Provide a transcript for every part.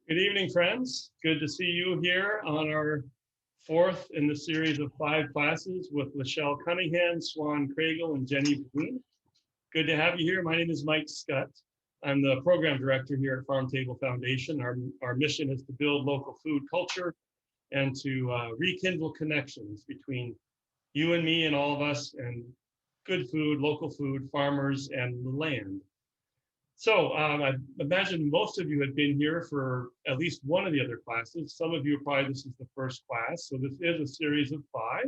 Good evening, friends. Good to see you here on our fourth in the series of 5 classes with Lachelle Cunningham, Suan Craigle, and Jenny Boone. Good to have you here. My name is Mike Scott. I'm the program director here at Farm Table Foundation. Our mission is to build local food culture and to rekindle connections between you and me and all of us and good food, local food, farmers, and the land. So I imagine most of you have been here for at least one of the other classes. Some of you probably this is the first class. So this is a series of 5.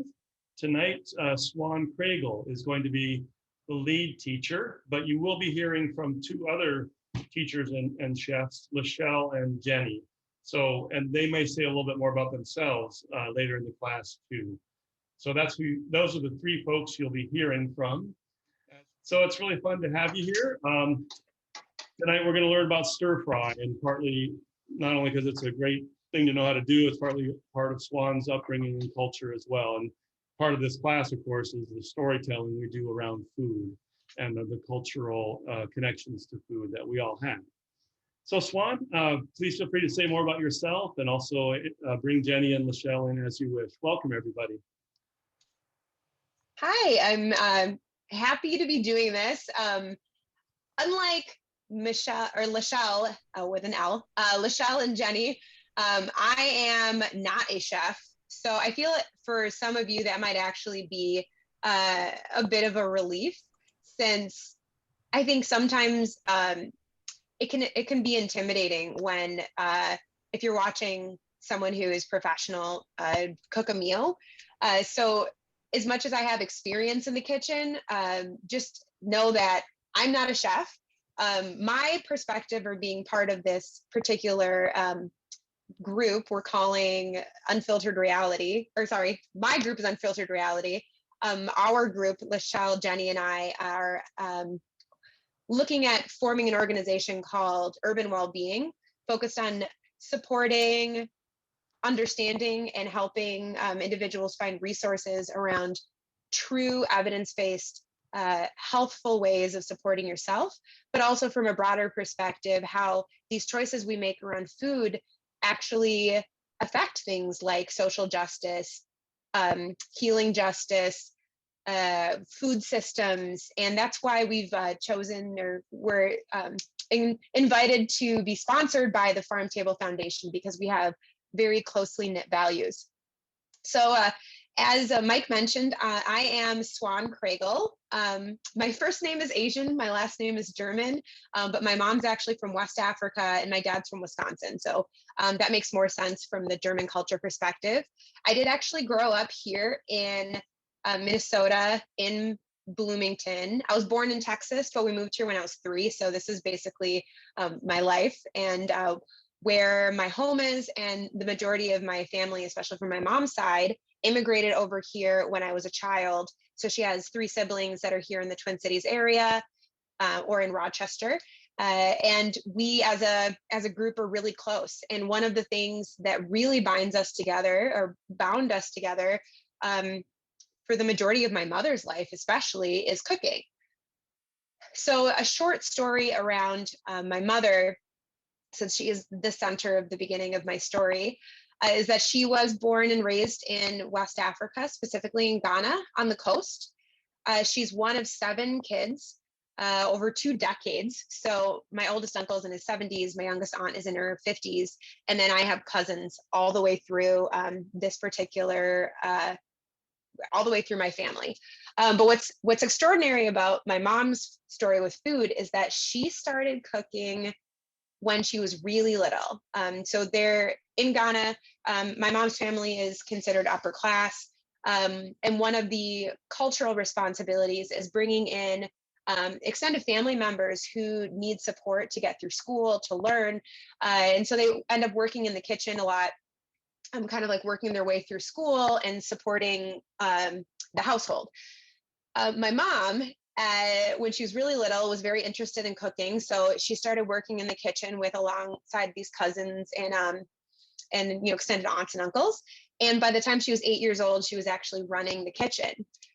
Tonight, Suan Craigle is going to be the lead teacher, but you will be hearing from 2 other teachers and chefs, Lachelle and Jenny. So, and they may say a little bit more about themselves later in the class too. So those are the 3 folks you'll be hearing from. So it's really fun to have you here. Tonight we're going to learn about stir fry, and partly, not only because it's a great thing to know how to do, it's partly part of Suan's upbringing and culture as well. And part of this class, of course, is the storytelling we do around food and the cultural connections to food that we all have. So Suan, please feel free to say more about yourself and also bring Jenny and Lachelle in as you wish. Welcome, everybody. Hi, I'm happy to be doing this. Unlike Lachelle with an L, Lachelle and Jenny, I am not a chef. So I feel for some of you that might actually be a bit of a relief, since I think sometimes it can be intimidating when if you're watching someone who is professional cook a meal. So as much as I have experience in the kitchen, just know that I'm not a chef. My perspective, or being part of this particular group we're calling Unfiltered Reality, or sorry, my group is Unfiltered Reality. Our group, Lachelle, Jenny, and I are looking at forming an organization called Urban Wellbeing, focused on supporting, understanding, and helping individuals find resources around true evidence-based healthful ways of supporting yourself, but also from a broader perspective, how these choices we make around food actually affect things like social justice, healing justice, food systems. And that's why we've chosen, or we're invited to be sponsored by the Farm Table Foundation, because we have very closely knit values. So as Mike mentioned, I am Suan Craigle. My first name is Asian, my last name is German, but my mom's actually from West Africa and my dad's from Wisconsin. So that makes more sense from the German culture perspective. I did actually grow up here in Minnesota, in Bloomington. I was born in Texas, but we moved here when I was 3. So this is basically my life, and where my home is, and the majority of my family, especially from my mom's side, immigrated over here when I was a child. So she has 3 siblings that are here in the Twin Cities area or in Rochester. And we as a group are really close. And one of the things that really binds us together, or bound us together, for the majority of my mother's life especially, is cooking. So a short story around my mother, since she is the center of the beginning of my story, is that she was born and raised in West Africa, specifically in Ghana on the coast. She's one of 7 kids over 2 decades. So my oldest uncle is in his 70s, my youngest aunt is in her 50s, and then I have cousins all the way through this particular, all the way through my family. But what's extraordinary about my mom's story with food is that she started cooking when she was really little. So they're in Ghana. My mom's family is considered upper class. And one of the cultural responsibilities is bringing in extended family members who need support to get through school, to learn. And so they end up working in the kitchen a lot, kind of like working their way through school and supporting the household. My mom, when she was really little, was very interested in cooking. So she started working in the kitchen with alongside these cousins and extended aunts and uncles. And by the time she was 8 years old, she was actually running the kitchen.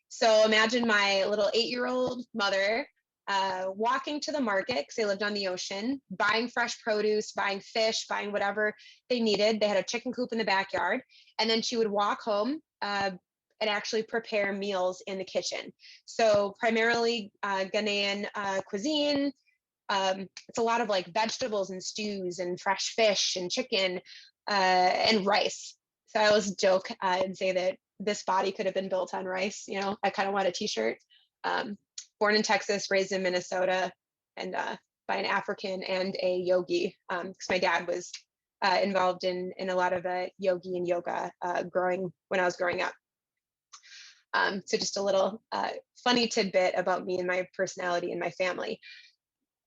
So imagine my little 8-year-old mother walking to the market because they lived on the ocean, buying fresh produce, buying fish, buying whatever they needed. They had a chicken coop in the backyard. And then she would walk home and actually prepare meals in the kitchen. So primarily Ghanaian cuisine. It's a lot of like vegetables and stews and fresh fish and chicken and rice. So I always joke and say that this body could have been built on rice. You know, I kind of want a t-shirt. Born in Texas, raised in Minnesota, and by an African and a yogi, because my dad was involved in a lot of yogi and yoga when I was growing up. So just a little funny tidbit about me and my personality and my family.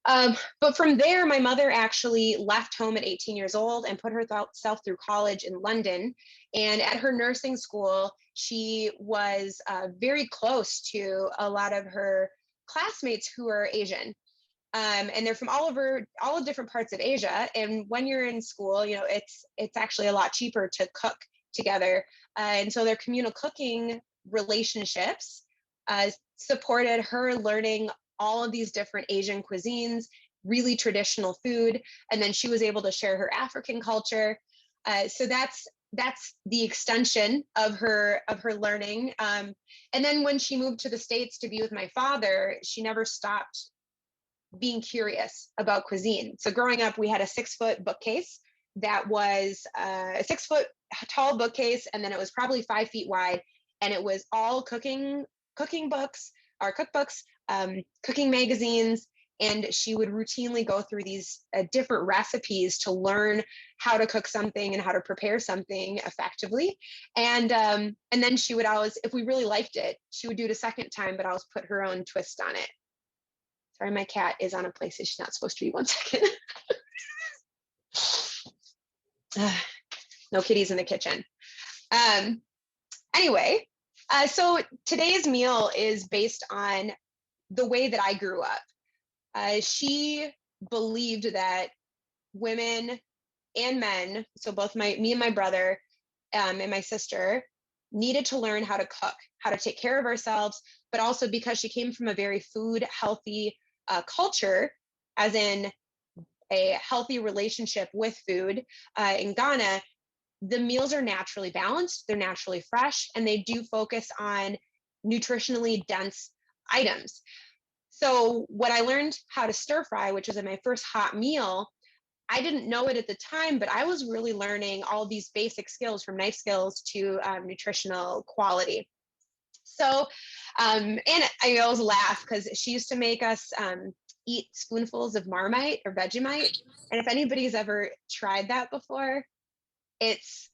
But from there, my mother actually left home at 18 years old and put herself through college in London. And at her nursing school, she was very close to a lot of her classmates who are Asian. And they're from all the different parts of Asia. And when you're in school, you know, it's actually a lot cheaper to cook together. And so their communal cooking relationships supported her learning all of these different Asian cuisines, really traditional food. And then she was able to share her African culture. So that's the extension of her learning. And then when she moved to the States to be with my father, she never stopped being curious about cuisine. So growing up, we had a 6-foot bookcase that was a 6-foot tall bookcase. And then it was probably 5 feet wide. And it was all cooking books or cookbooks, cooking magazines, and she would routinely go through these different recipes to learn how to cook something and how to prepare something effectively. And then she would always, if we really liked it, she would do it a second time, but always put her own twist on it. Sorry, my cat is on a place that she's not supposed to be. 1 second. No kitties in the kitchen. Anyway, so today's meal is based on the way that I grew up. She believed that women and men, so both me and my brother and my sister, needed to learn how to cook, how to take care of ourselves, but also because she came from a very food healthy culture, as in a healthy relationship with food in Ghana, the meals are naturally balanced, they're naturally fresh, and they do focus on nutritionally dense items. So when I learned how to stir fry, which was my first hot meal, I didn't know it at the time, but I was really learning all these basic skills, from knife skills to nutritional quality. So, and I always laugh because she used to make us eat spoonfuls of Marmite or Vegemite. And if anybody's ever tried that before, it's,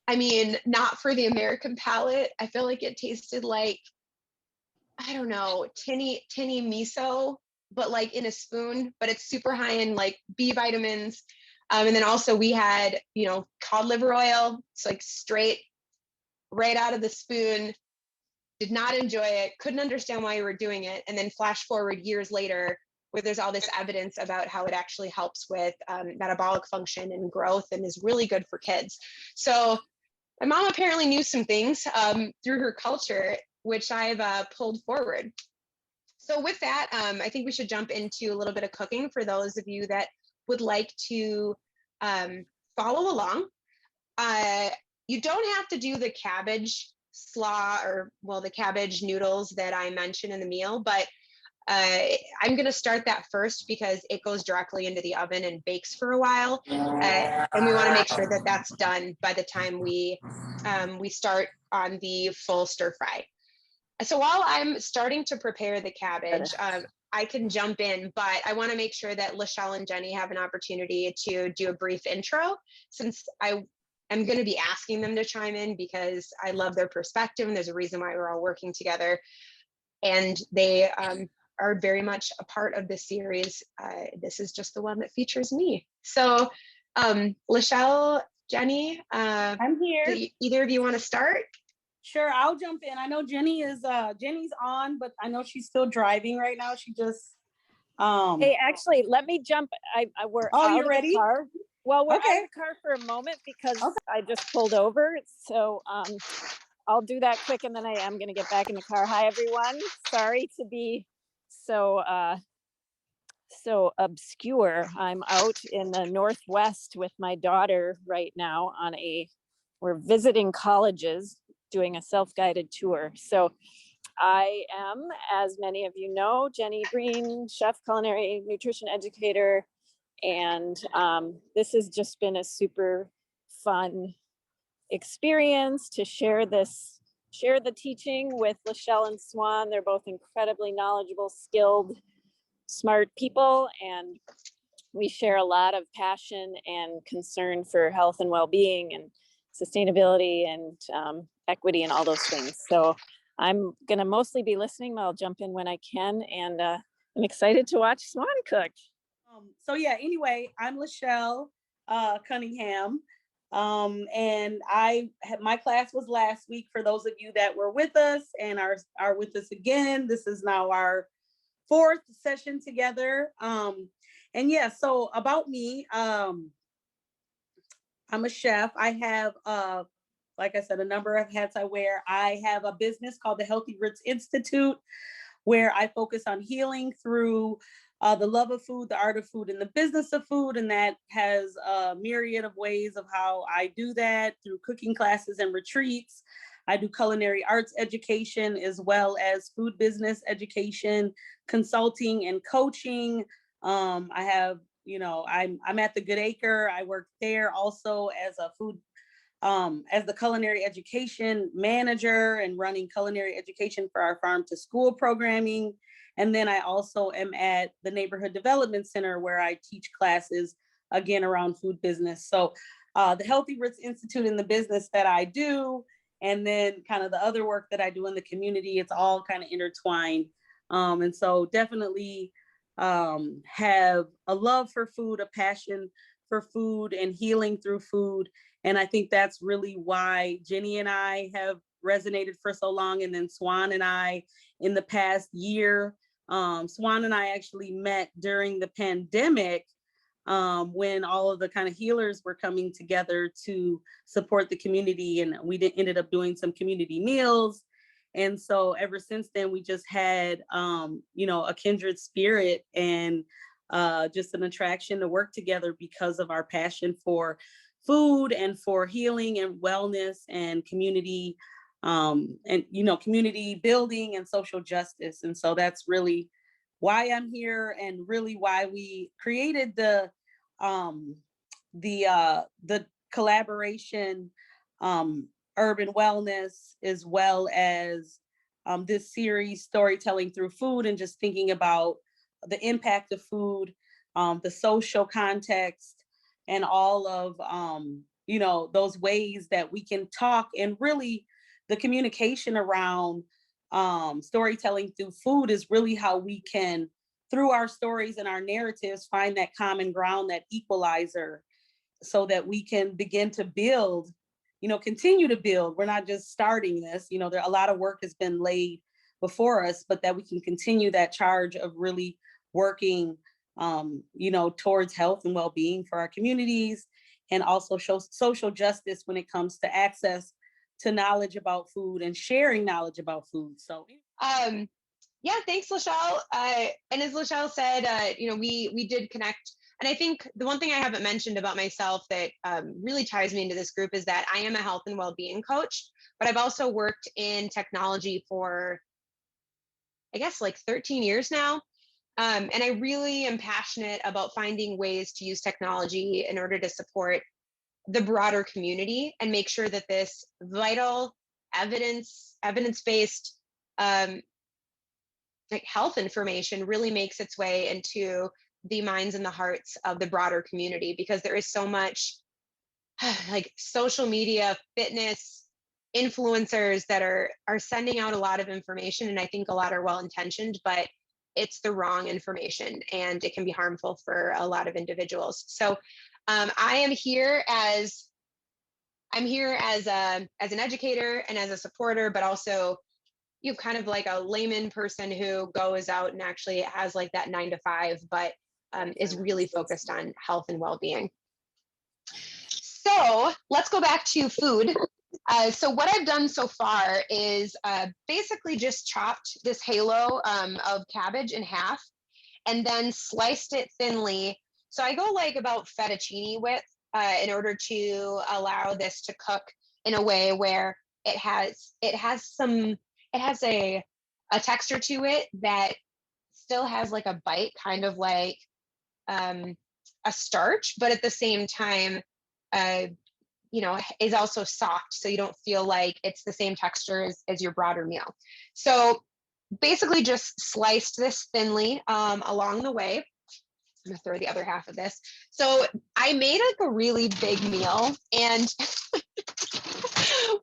I mean, not for the American palate. I feel like it tasted like, I don't know, tinny miso, but like in a spoon, but it's super high in like B vitamins. And then also we had, you know, cod liver oil. It's like straight right out of the spoon. Did not enjoy it. Couldn't understand why we were doing it. And then flash forward years later, where there's all this evidence about how it actually helps with metabolic function and growth and is really good for kids. So my mom apparently knew some things through her culture, which I've pulled forward. So with that, I think we should jump into a little bit of cooking for those of you that would like to follow along. You don't have to do the cabbage slaw or, well, the cabbage noodles that I mentioned in the meal, but I'm going to start that first because it goes directly into the oven and bakes for a while. And we want to make sure that that's done by the time we start on the full stir fry. So while I'm starting to prepare the cabbage, I can jump in, but I want to make sure that Lachelle and Jenny have an opportunity to do a brief intro, since I am going to be asking them to chime in because I love their perspective and there's a reason why we're all working together. And they are very much a part of this series. This is just the one that features me. So Lachelle, Jenny, I'm here. do either of you want to start? Sure, I'll jump in. I know Jenny's on, but I know she's still driving right now. She just Hey, actually, let me jump. We're out you of ready? the car. Well, we're Okay. out of the car for a moment because I just pulled over. So I'll do that quick and then I am going to get back in the car. Hi, everyone. Sorry to be so obscure. I'm out in the Northwest with my daughter right now we're visiting colleges, doing a self-guided tour. So I am, as many of you know, Jenny Breen, chef, culinary nutrition educator. And this has just been a super fun experience to share the teaching with Lachelle and Suan. They're both incredibly knowledgeable, skilled, smart people, and we share a lot of passion and concern for health and well-being and sustainability and equity and all those things. So I'm gonna mostly be listening, but I'll jump in when I can, and I'm excited to watch Suan cook. So yeah, anyway, I'm Lachelle Cunningham. And my class was last week for those of you that were with us and are with us again. This is now our 4th session together. And yeah, so about me, I'm a chef. I have, like I said, a number of hats I wear. I have a business called the Healthy Roots Institute, where I focus on healing through the love of food, the art of food, and the business of food. And that has a myriad of ways of how I do that through cooking classes and retreats. I do culinary arts education as well as food business education, consulting and coaching. I have, I'm at the Good Acre. I work there also as a food, as the culinary education manager and running culinary education for our farm to school programming. And then I also am at the Neighborhood Development Center where I teach classes again around food business. So the Healthy Roots Institute and the business that I do, and then kind of the other work that I do in the community, it's all kind of intertwined. And so definitely have a love for food, a passion for food and healing through food. And I think that's really why Jenny and I have resonated for so long. And then Suan and I in the past year, Suan and I actually met during the pandemic when all of the kind of healers were coming together to support the community. And we ended up doing some community meals. And so ever since then, we just had, a kindred spirit and just an attraction to work together because of our passion for food and for healing and wellness and community community building and social justice. And so that's really why I'm here and really why we created the collaboration, urban wellness, as well as this series, storytelling through food, and just thinking about the impact of food, the social context, and all of those ways that we can talk, and really the communication around storytelling through food is really how we can, through our stories and our narratives, find that common ground, that equalizer, so that we can begin to build, continue to build. We're not just starting this, there a lot of work has been laid before us, but that we can continue that charge of really working, towards health and well-being for our communities, and also show social justice when it comes to access to knowledge about food and sharing knowledge about food. So, yeah, thanks, Lachelle. And as Lachelle said, we did connect. And I think the one thing I haven't mentioned about myself that really ties me into this group is that I am a health and well-being coach, but I've also worked in technology for, I guess, like 13 years now. And I really am passionate about finding ways to use technology in order to support the broader community and make sure that this vital evidence-based health information really makes its way into the minds and the hearts of the broader community, because there is so much like social media, fitness influencers that are sending out a lot of information, and I think a lot are well-intentioned, but it's the wrong information and it can be harmful for a lot of individuals. So I am here as an educator and as a supporter, but also kind of like a layman person who goes out and actually has like that 9 to 5, but is really focused on health and well-being. So let's go back to food. So what I've done so far is basically just chopped this halo of cabbage in half and then sliced it thinly. So I go like about fettuccine width in order to allow this to cook in a way where it has a texture to it that still has like a bite, kind of like a starch, but at the same time, is also soft. So you don't feel like it's the same texture as your broader meal. So basically just sliced this thinly along the way. I'm gonna throw the other half of this. So I made like a really big meal. And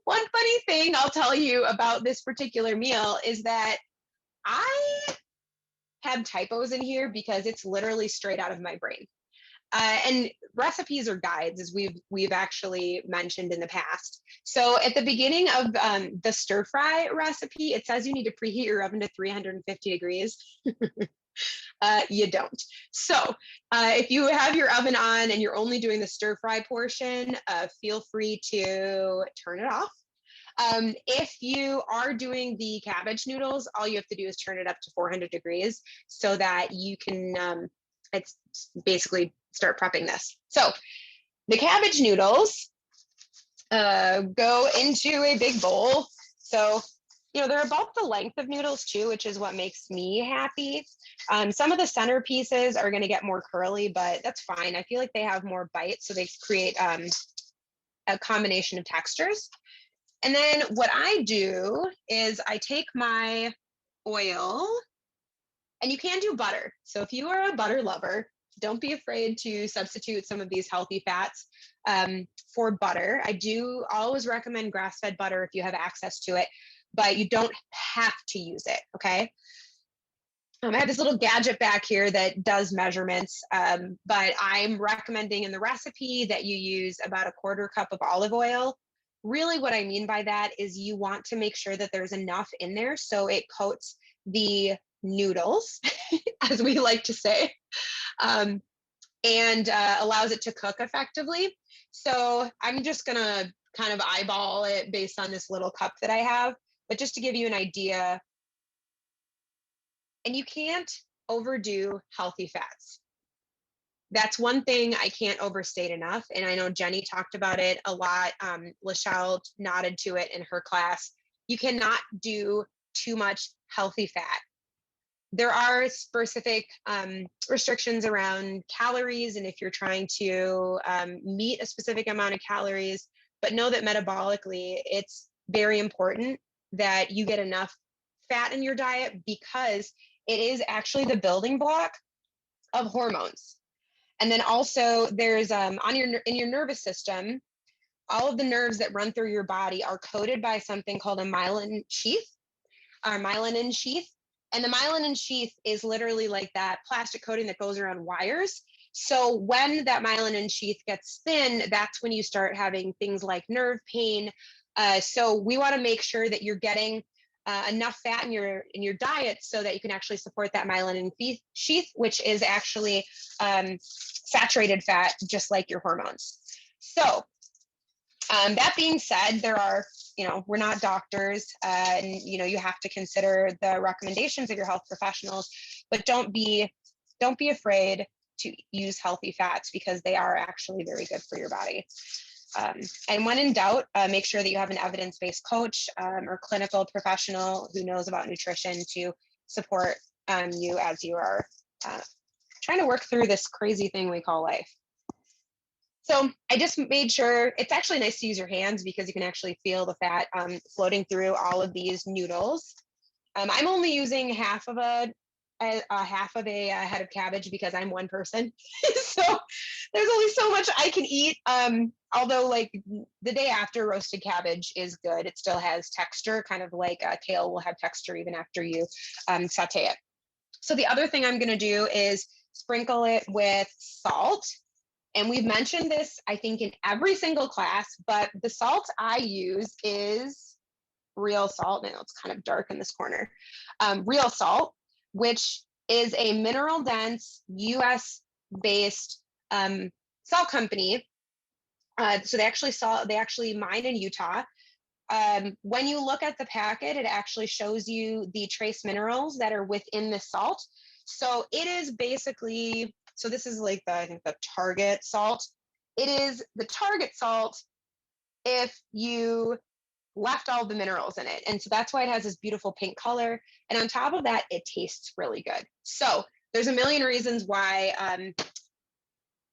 one funny thing I'll tell you about this particular meal is that I have typos in here because it's literally straight out of my brain. And recipes or guides, as we've actually mentioned in the past. So at the beginning of the stir fry recipe, it says you need to preheat your oven to 350 degrees. You don't. So if you have your oven on and you're only doing the stir fry portion, feel free to turn it off. If you are doing the cabbage noodles, all you have to do is turn it up to 400 degrees so that you can, it's basically start prepping this. So the cabbage noodles go into a big bowl. So, they're about the length of noodles too, which is what makes me happy. Some of the center pieces are going to get more curly, but that's fine. I feel like they have more bite, so they create a combination of textures. And then what I do is I take my oil, and you can do butter. So if you are a butter lover, don't be afraid to substitute some of these healthy fats for butter. I do always recommend grass-fed butter if you have access to it, but you don't have to use it, okay? I have this little gadget back here that does measurements, but I'm recommending in the recipe that you use about 1/4 cup of olive oil. Really what I mean by that is you want to make sure that there's enough in there so it coats the noodles, as we like to say, and allows it to cook effectively. So I'm just gonna kind of eyeball it based on this little cup that I have, but just to give you an idea. And you can't overdo healthy fats. That's one thing I can't overstate enough. And I know Jenny talked about it a lot. Lachelle nodded to it in her class. You cannot do too much healthy fat. There are specific restrictions around calories, and if you're trying to meet a specific amount of calories, but know that metabolically, it's very important that you get enough fat in your diet because it is actually the building block of hormones. And then also there's in your nervous system, all of the nerves that run through your body are coated by something called a myelin sheath, or myelin sheath. And the myelin sheath is literally like that plastic coating that goes around wires. So when that myelin sheath gets thin, that's when you start having things like nerve pain. So we want to make sure that you're getting enough fat in your diet so that you can actually support that myelin sheath, which is actually saturated fat, just like your hormones. So that being said, there are, we're not doctors, and you have to consider the recommendations of your health professionals, but don't be afraid to use healthy fats because they are actually very good for your body. And when in doubt, make sure that you have an evidence-based coach or clinical professional who knows about nutrition to support you as you are trying to work through this crazy thing we call life. So I just made sure, it's actually nice to use your hands because you can actually feel the fat floating through all of these noodles. I'm only using half of a head of cabbage because I'm one person. So there's only so much I can eat. Although like the day after roasted cabbage is good. It still has texture, kind of like kale will have texture even after you saute it. So the other thing I'm gonna do is sprinkle it with salt. And we've mentioned this, I think, in every single class, but the salt I use is real salt. Now it's kind of dark in this corner. Real salt, which is a mineral dense US based salt company. So they actually mine in Utah. when you look at the packet, it actually shows you the trace minerals that are within the salt. So it is basically, so this is like I think the target salt. It is the target salt if you left all the minerals in it. And so that's why it has this beautiful pink color. And on top of that, it tastes really good. So there's a million reasons why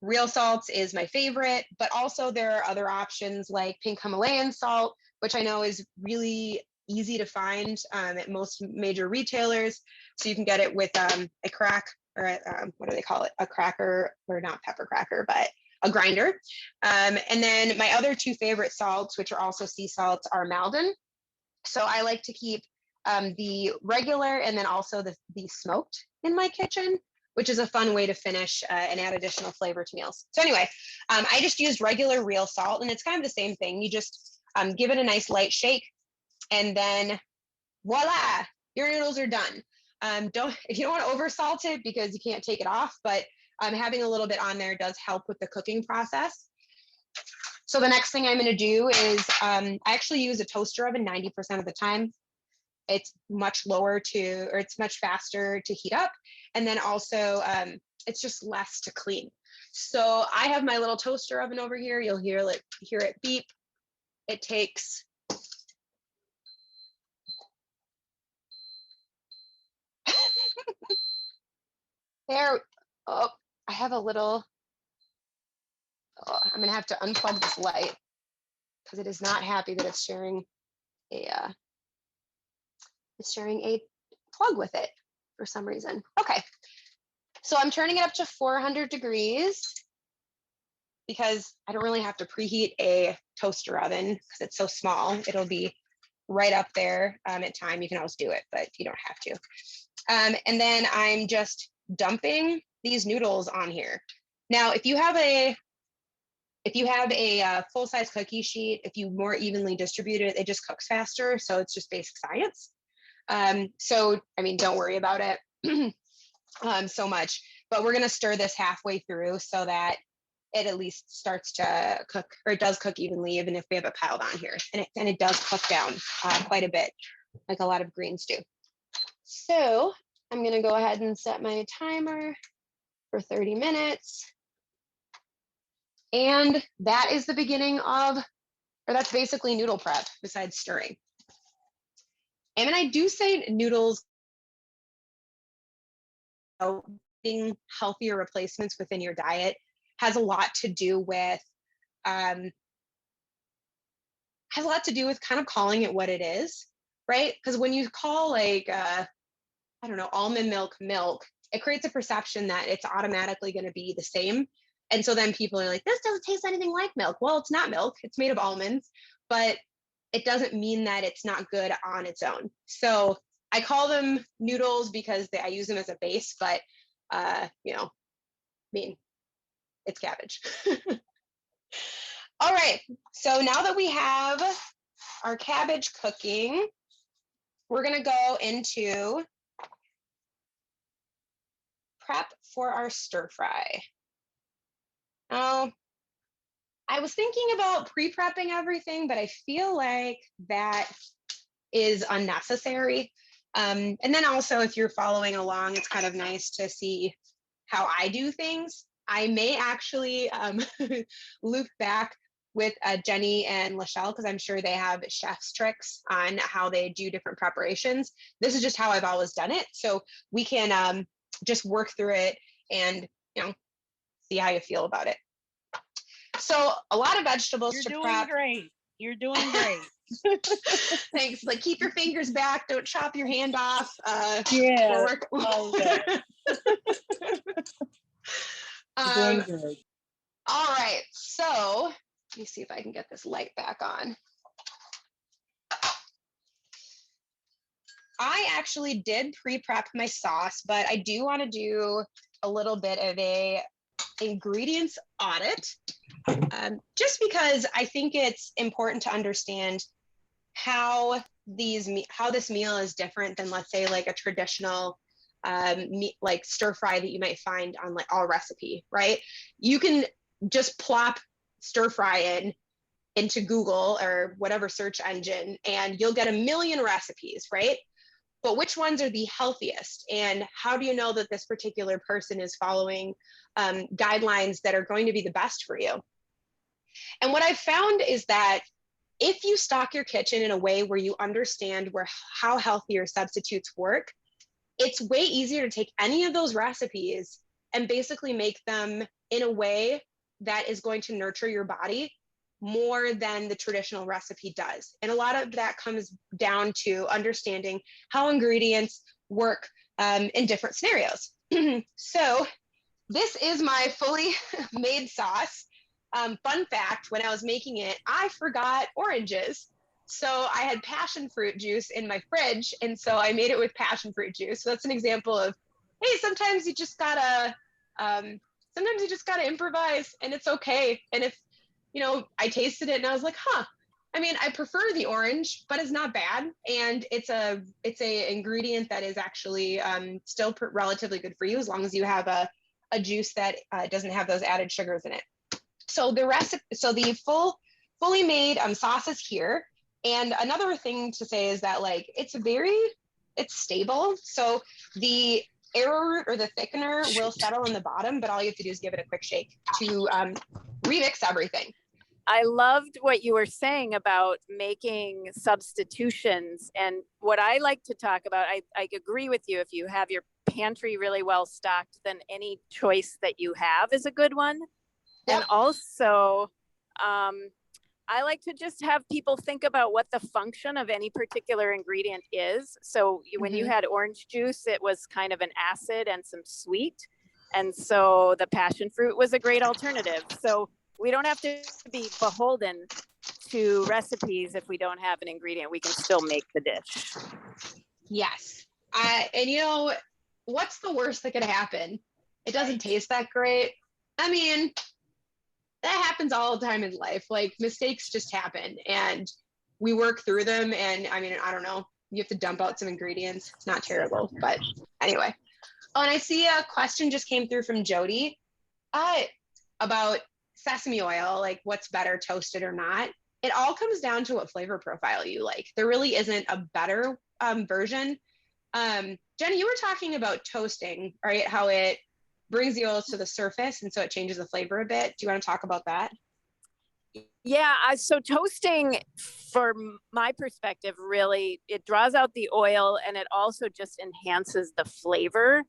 real salts is my favorite, but also there are other options like pink Himalayan salt, which I know is really easy to find at most major retailers. So you can get it with a crack, or what do they call it? A cracker, or not pepper cracker, but a grinder. And then my other two favorite salts, which are also sea salts, are Maldon. So I like to keep the regular and then also the smoked in my kitchen, which is a fun way to finish and add additional flavor to meals. So anyway, I just used regular real salt, and it's kind of the same thing. You just give it a nice light shake, and then voila, your noodles are done. If you don't want to over salt it because you can't take it off, but having a little bit on there does help with the cooking process. So the next thing I'm going to do is I actually use a toaster oven 90% of the time. It's much lower or it's much faster to heat up. And then also it's just less to clean. So I have my little toaster oven over here. You'll hear it beep. It takes there. Oh, I have a little, I'm gonna have to unplug this light because it is not happy that it's sharing a plug with it for some reason. Okay, so I'm turning it up to 400 degrees because I don't really have to preheat a toaster oven because it's so small. It'll be right up there at time. You can always do it, but you don't have to. And then I'm just dumping these noodles on here. Now, if you have a full-size cookie sheet, if you more evenly distribute it, it just cooks faster. So it's just basic science. So, I mean, don't worry about it so much, but we're going to stir this halfway through so that it at least starts to cook, or it does cook evenly, even if we have it piled on here. And it does cook down quite a bit, like a lot of greens do. So I'm going to go ahead and set my timer for 30 minutes. And that is the beginning of, or that's basically noodle prep besides stirring. And then I do say noodles, being healthier replacements within your diet has a lot to do with kind of calling it what it is, right? Because when you call like I don't know, almond milk, it creates a perception that it's automatically going to be the same. And so then people are like, this doesn't taste anything like milk. Well, it's not milk, it's made of almonds, but it doesn't mean that it's not good on its own. So I call them noodles because I use them as a base, but I mean, it's cabbage. All right, so now that we have our cabbage cooking, we're gonna go into prep for our stir fry. Now, I was thinking about pre-prepping everything, but I feel like that is unnecessary. And then also, if you're following along, it's kind of nice to see how I do things. I may actually loop back with Jenny and Lachelle, because I'm sure they have chef's tricks on how they do different preparations. This is just how I've always done it. So we can just work through it and, see how you feel about it. So a lot of vegetables to prep. You're doing great. Thanks. Like, keep your fingers back. Don't chop your hand off. Yeah. Doing good. All right. So let me see if I can get this light back on. I actually did pre-prep my sauce, but I do want to do a little bit of a ingredients audit, just because I think it's important to understand how this meal is different than, let's say, like a traditional like stir fry that you might find on like All Recipe, right? You can just plop stir fry in into Google or whatever search engine, and you'll get a million recipes, right? But which ones are the healthiest? And how do you know that this particular person is following guidelines that are going to be the best for you? And what I've found is that if you stock your kitchen in a way where you understand how healthier substitutes work, it's way easier to take any of those recipes and basically make them in a way that is going to nurture your body more than the traditional recipe does. And a lot of that comes down to understanding how ingredients work in different scenarios. So this is my fully made sauce. Fun fact, when I was making it, I forgot oranges. So I had passion fruit juice in my fridge. And so I made it with passion fruit juice. So that's an example of, hey, sometimes you just gotta improvise, and it's okay. And if, I tasted it and I was like, I mean, I prefer the orange, but it's not bad. And it's a ingredient that is actually still relatively good for you, as long as you have a juice that doesn't have those added sugars in it. So the fully made sauce is here. And another thing to say is that it's stable. So the arrowroot or the thickener will settle in the bottom, but all you have to do is give it a quick shake to remix everything. I loved what you were saying about making substitutions. And what I like to talk about, I agree with you. If you have your pantry really well stocked, then any choice that you have is a good one. Yep. And also, I like to just have people think about what the function of any particular ingredient is. So when you had orange juice, it was kind of an acid and some sweet. And so the passion fruit was a great alternative. So we don't have to be beholden to recipes if we don't have an ingredient. We can still make the dish. Yes. And what's the worst that could happen? It doesn't taste that great. I mean, that happens all the time in life. Like, mistakes just happen and we work through them. And I mean, I don't know, you have to dump out some ingredients. It's not terrible, but anyway. Oh, and I see a question just came through from Jody about sesame oil, like what's better, toasted or not. It all comes down to what flavor profile you like. There really isn't a better version. Jenny, you were talking about toasting, right? How it brings the oils to the surface and so it changes the flavor a bit. Do you want to talk about that? Yeah, so toasting, from my perspective, really, it draws out the oil and it also just enhances the flavor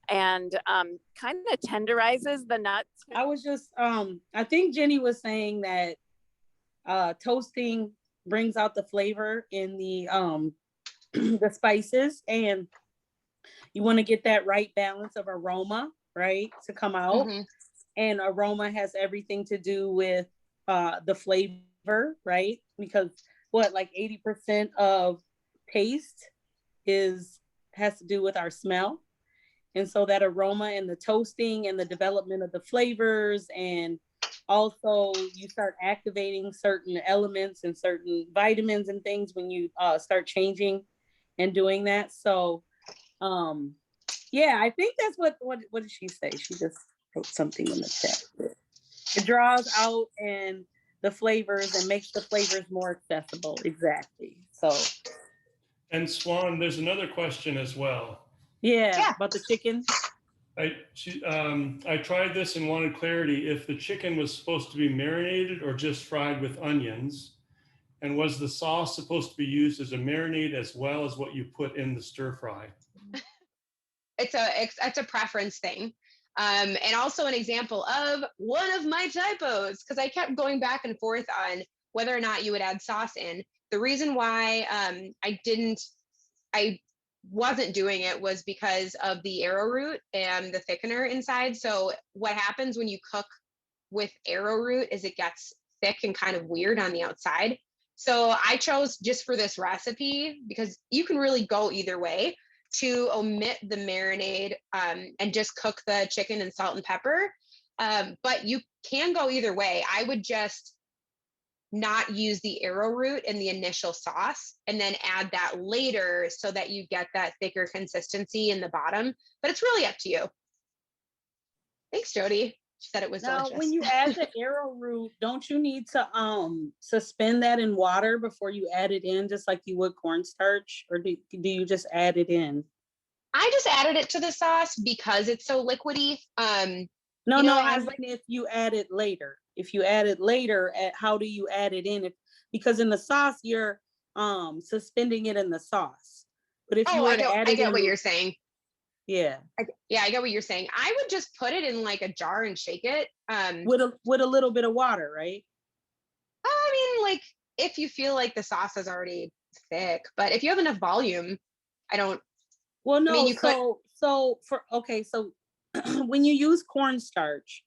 and kind of tenderizes the nuts. I was just, I think Jenny was saying that toasting brings out the flavor in the the spices, and you want to get that right balance of aroma, right, to come out. And aroma has everything to do with the flavor, right? Because like 80% of taste has to do with our smell. And so that aroma and the toasting and the development of the flavors, and also you start activating certain elements and certain vitamins and things when you start changing and doing that. So yeah, I think that's what did she say? She just wrote something in the chat. It draws out and the flavors and makes the flavors more accessible. Exactly. So. And Suan, there's another question as well. Yeah, about the chicken. I tried this and wanted clarity if the chicken was supposed to be marinated or just fried with onions. And was the sauce supposed to be used as a marinade as well as what you put in the stir fry? It's a preference thing. And also an example of one of my typos, because I kept going back and forth on whether or not you would add sauce in. The reason why I wasn't doing it was because of the arrowroot and the thickener inside. So what happens when you cook with arrowroot is it gets thick and kind of weird on the outside. So I chose, just for this recipe, because you can really go either way, to omit the marinade and just cook the chicken in salt and pepper. But you can go either way. I would just not use the arrowroot in the initial sauce and then add that later so that you get that thicker consistency in the bottom. But it's really up to you. Thanks, Jody. She said it was Now, delicious. when you add the arrowroot, don't you need to suspend that in water before you add it in, just like you would cornstarch, or do you just add it in? I just added it to the sauce because it's so liquidy. No, you know, no, it I has mean if you add it later. If you add it later, how do you add it in? Because in the sauce, you're suspending it in the sauce. But if you oh, were to add I it get in, what you're saying. yeah, Yeah, I get what you're saying. I would just put it in like a jar and shake it. with a little bit of water, right? I mean, like if you feel like the sauce is already thick, but if you have enough volume, I don't. Well, I mean, no, you could. so when you use cornstarch,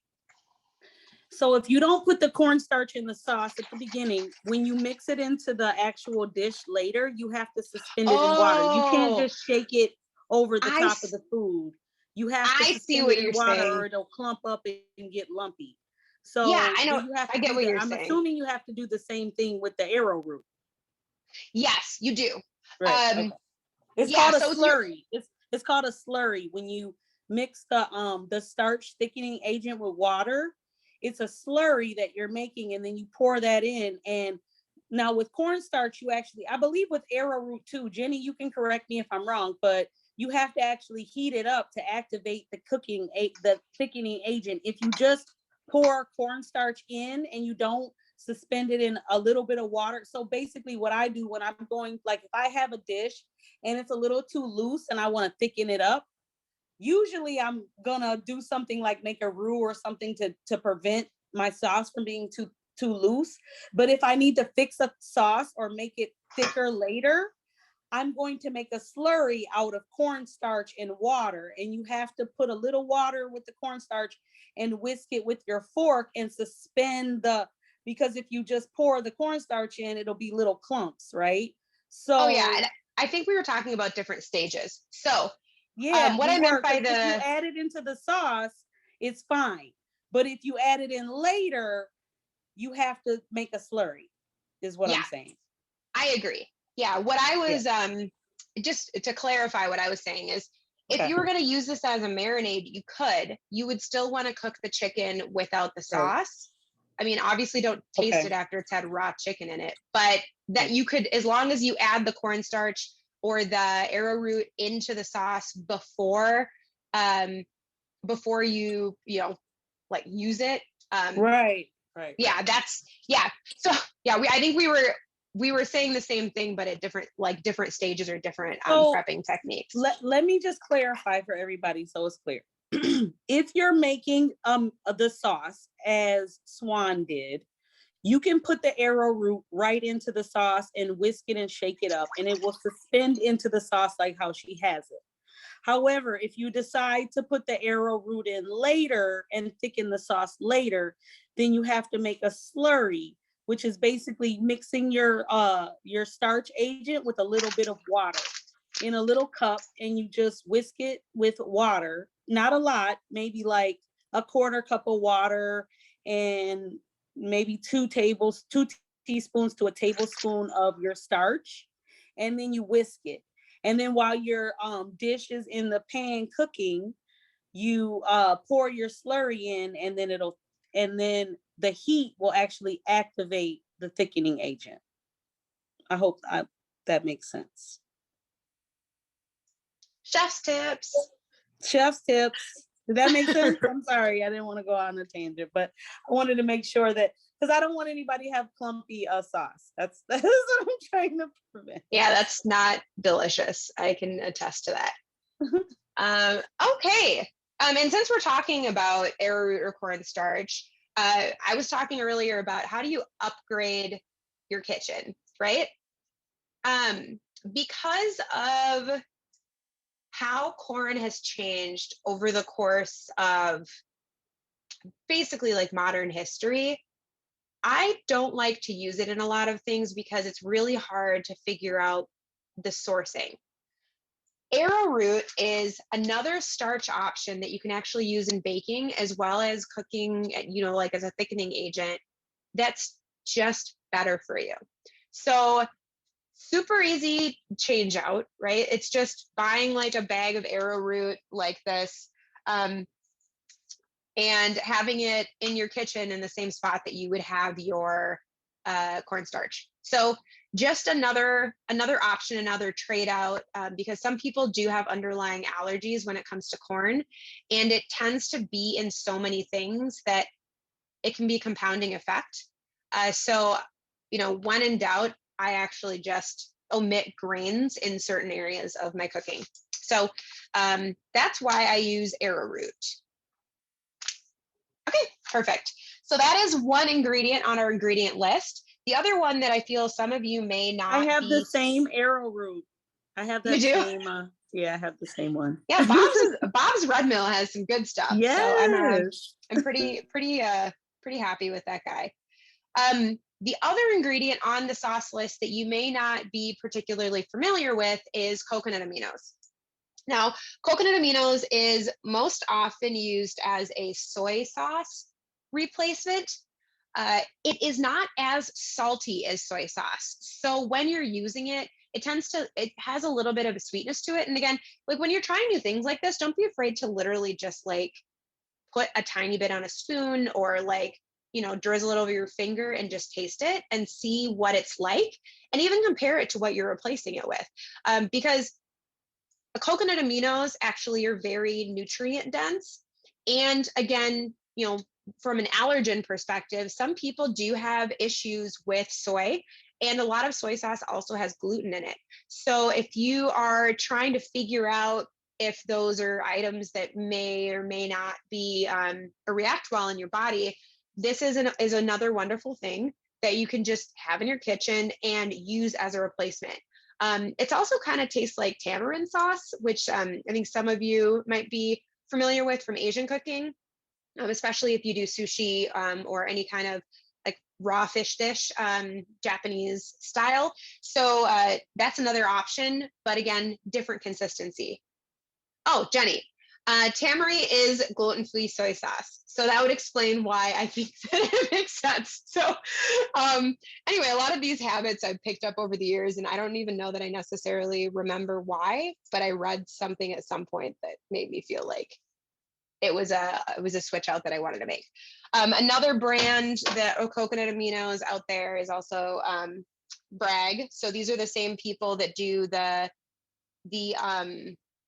so if you don't put the cornstarch in the sauce at the beginning, when you mix it into the actual dish later, you have to suspend it in water. You can't Oh, just shake it over the I top of the food. You have to I see suspend what it in you're water saying. or it'll clump up and get lumpy. Yeah, So I do know. you have I to get do what that? you're I'm saying. assuming you have to do the same thing with the arrowroot. Yes, you do. Right. Okay. It's Yeah. called a So if you're slurry. It's called a slurry when you mix the starch thickening agent with water. It's a slurry that you're making, and then you pour that in. And now with cornstarch, you actually, I believe with arrowroot too, Jenny, you can correct me if I'm wrong, but you have to actually heat it up to activate the thickening agent. If you just pour cornstarch in and you don't suspend it in a little bit of water. So basically what I do when I'm going, like if I have a dish and it's a little too loose and I want to thicken it up, usually I'm gonna do something like make a roux or something to prevent my sauce from being too loose. But if I need to fix a sauce or make it thicker later, I'm going to make a slurry out of cornstarch and water. And you have to put a little water with the cornstarch and whisk it with your fork and suspend because if you just pour the cornstarch in, it'll be little clumps, right? oh yeah, So and I think we were talking about different stages. So yeah, what we I meant were, by because if you the add it into the sauce, it's fine. But if you add it in later, you have to make a slurry, is what yeah, I'm saying. I agree. Yeah, what I Yeah. was just to clarify what I was saying is if Okay. you were going to use this as a marinade, you would still want to cook the chicken without the Right. sauce. I mean, obviously don't taste Okay. it after it's had raw chicken in it, but that Right. you could, as long as you add the cornstarch or the arrowroot into the sauce before you like use it. Right. Yeah, that's yeah. So yeah, I think we were saying the same thing, but at different stages or different So prepping techniques. let me just clarify for everybody so it's clear. If you're making the sauce as Suan did, you can put the arrowroot right into the sauce and whisk it and shake it up, and it will suspend into the sauce like how she has it. However, if you decide to put the arrowroot in later and thicken the sauce later, then you have to make a slurry, which is basically mixing your starch agent with a little bit of water in a little cup, and you just whisk it with water, not a lot, maybe like a quarter cup of water and maybe 2 teaspoons to a tablespoon of your starch, and then you whisk it. And then while your dish is in the pan cooking, you pour your slurry in, and then the heat will actually activate the thickening agent. I hope that makes sense. Chef's tips. Chef's tips. Did that make sense? I'm sorry, I didn't want to go on a tangent, but I wanted to make sure that, because I don't want anybody to have clumpy sauce. That's what I'm trying to prevent. Yeah, that's not delicious. I can attest to that. Okay. And since we're talking about arrowroot or cornstarch, I was talking earlier about how do you upgrade your kitchen, right? Because of how corn has changed over the course of basically like modern history, I don't like to use it in a lot of things because it's really hard to figure out the sourcing. Arrowroot is another starch option that you can actually use in baking as well as cooking, like as a thickening agent. That's just better for you. So super easy change out, right? It's just buying like a bag of arrowroot like this. and having it in your kitchen in the same spot that you would have your cornstarch. So just another option, another trade out, because some people do have underlying allergies when it comes to corn, and it tends to be in so many things that it can be a compounding effect. So, when in doubt, I actually just omit grains in certain areas of my cooking. So that's why I use Arrowroot. Okay, perfect. So that is one ingredient on our ingredient list. The other one that I feel some of you may not I have the same arrowroot. I have that You do? same, yeah, I have the same one. Yeah, Bob's Red Mill has some good stuff. Yes. So I'm pretty happy with that guy. The other ingredient on the sauce list that you may not be particularly familiar with is coconut aminos. Now, coconut aminos is most often used as a soy sauce replacement. It is not as salty as soy sauce. So when you're using it, it has a little bit of a sweetness to it. And again, like when you're trying new things like this, don't be afraid to literally just like put a tiny bit on a spoon or like, drizzle it over your finger and just taste it and see what it's like. And even compare it to what you're replacing it with. Because coconut aminos actually are very nutrient dense. And again, from an allergen perspective, some people do have issues with soy, and a lot of soy sauce also has gluten in it. So if you are trying to figure out if those are items that may or may not be or react well in your body, this is another wonderful thing that you can just have in your kitchen and use as a replacement. It's also kind of tastes like tamarind sauce, which I think some of you might be familiar with from Asian cooking, especially if you do sushi or any kind of like raw fish dish, Japanese style. So that's another option, but again, different consistency. Oh, Jenny, tamari is gluten-free soy sauce. So that would explain why I think that it makes sense. So anyway, a lot of these habits I've picked up over the years, and I don't even know that I necessarily remember why, but I read something at some point that made me feel like it was a switch out that I wanted to make. Another brand of coconut aminos out there is also Bragg. So these are the same people that do the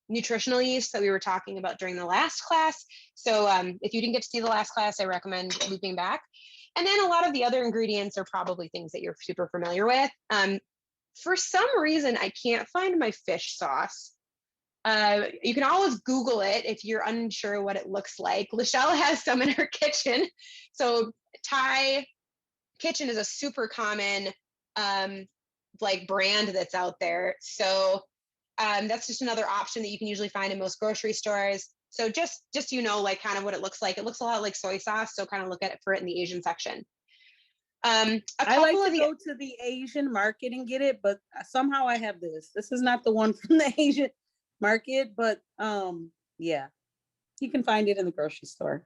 nutritional yeast that we were talking about during the last class. So if you didn't get to see the last class, I recommend looping back. And then a lot of the other ingredients are probably things that you're super familiar with. For some reason, I can't find my fish sauce. You can always Google it if you're unsure what it looks like. Lachelle has some in her kitchen. So Thai Kitchen is a super common like brand that's out there. So that's just another option that you can usually find in most grocery stores. So just like kind of what it looks like. It looks a lot like soy sauce. So kind of look at for it in the Asian section. I like to go to the Asian market and get it, but somehow I have this. This is not the one from the Asian market, but yeah, you can find it in the grocery store.